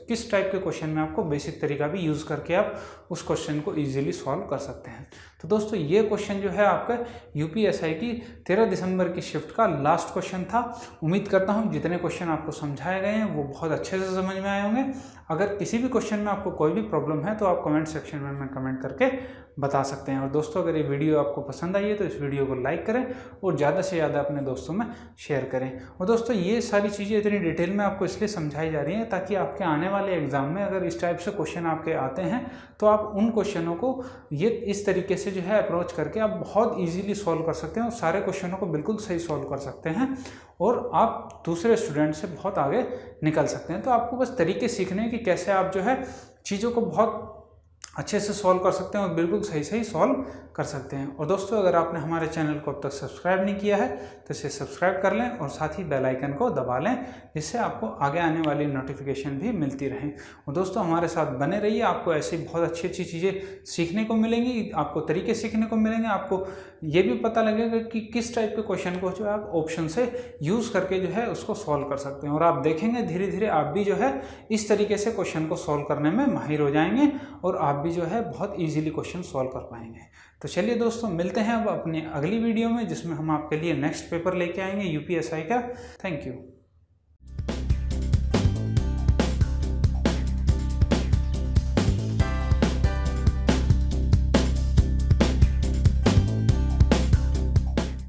किस टाइप के क्वेश्चन में आपको बेसिक तरीका भी यूज़ करके आप उस क्वेश्चन को ईजिली सॉल्व कर सकते हैं। तो दोस्तों ये क्वेश्चन जो है आपका यूपीएसआई की 13 दिसंबर की शिफ्ट का लास्ट क्वेश्चन था। उम्मीद करता हूँ जितने क्वेश्चन आपको समझाए गए हैं वो बहुत अच्छे से समझ में आए होंगे। अगर किसी भी क्वेश्चन में आपको कोई भी प्रॉब्लम है तो आप कमेंट सेक्शन में कमेंट करके बता सकते हैं। और दोस्तों अगर ये वीडियो आपको पसंद आई है तो इस वीडियो को लाइक करें और ज़्यादा से ज़्यादा अपने दोस्तों में शेयर करें। और दोस्तों ये सारी चीज़ें इतनी डिटेल में आपको इसलिए समझाई जा रही हैं ताकि आपके आने वाले एग्जाम में अगर इस टाइप से क्वेश्चन आपके आते हैं तो आप उन क्वेश्चनों को ये इस तरीके से जो है अप्रोच करके आप बहुत ईजिली सॉल्व कर सकते हैं और सारे क्वेश्चनों को बिल्कुल सही सॉल्व कर सकते हैं और आप दूसरे स्टूडेंट से बहुत आगे निकल सकते हैं। तो आपको बस तरीके सीखने हैं कि कैसे आप जो है चीज़ों को बहुत अच्छे से सॉल्व कर सकते हैं और बिल्कुल सही सॉल्व कर सकते हैं। और दोस्तों अगर आपने हमारे चैनल को अब तक सब्सक्राइब नहीं किया है तो इसे सब्सक्राइब कर लें और साथ ही बेल आइकन को दबा लें जिससे आपको आगे आने वाली नोटिफिकेशन भी मिलती रहें। और दोस्तों हमारे साथ बने रहिए, आपको ऐसी बहुत अच्छी चीज़ें सीखने को मिलेंगी, आपको तरीके सीखने को मिलेंगे, आपको ये भी पता लगेगा कि किस टाइप के क्वेश्चन को जो है आप ऑप्शन से यूज़ करके जो है उसको सॉल्व कर सकते हैं। और आप देखेंगे धीरे धीरे आप भी जो है इस तरीके से क्वेश्चन को सॉल्व करने में माहिर हो जाएंगे और आप भी जो है बहुत ईजिली क्वेश्चन सॉल्व कर पाएंगे। तो चलिए दोस्तों, मिलते हैं अब अपनी अगली वीडियो में जिसमें हम आपके लिए नेक्स्ट पेपर लेके आएंगे यूपीएसआई का। Thank you.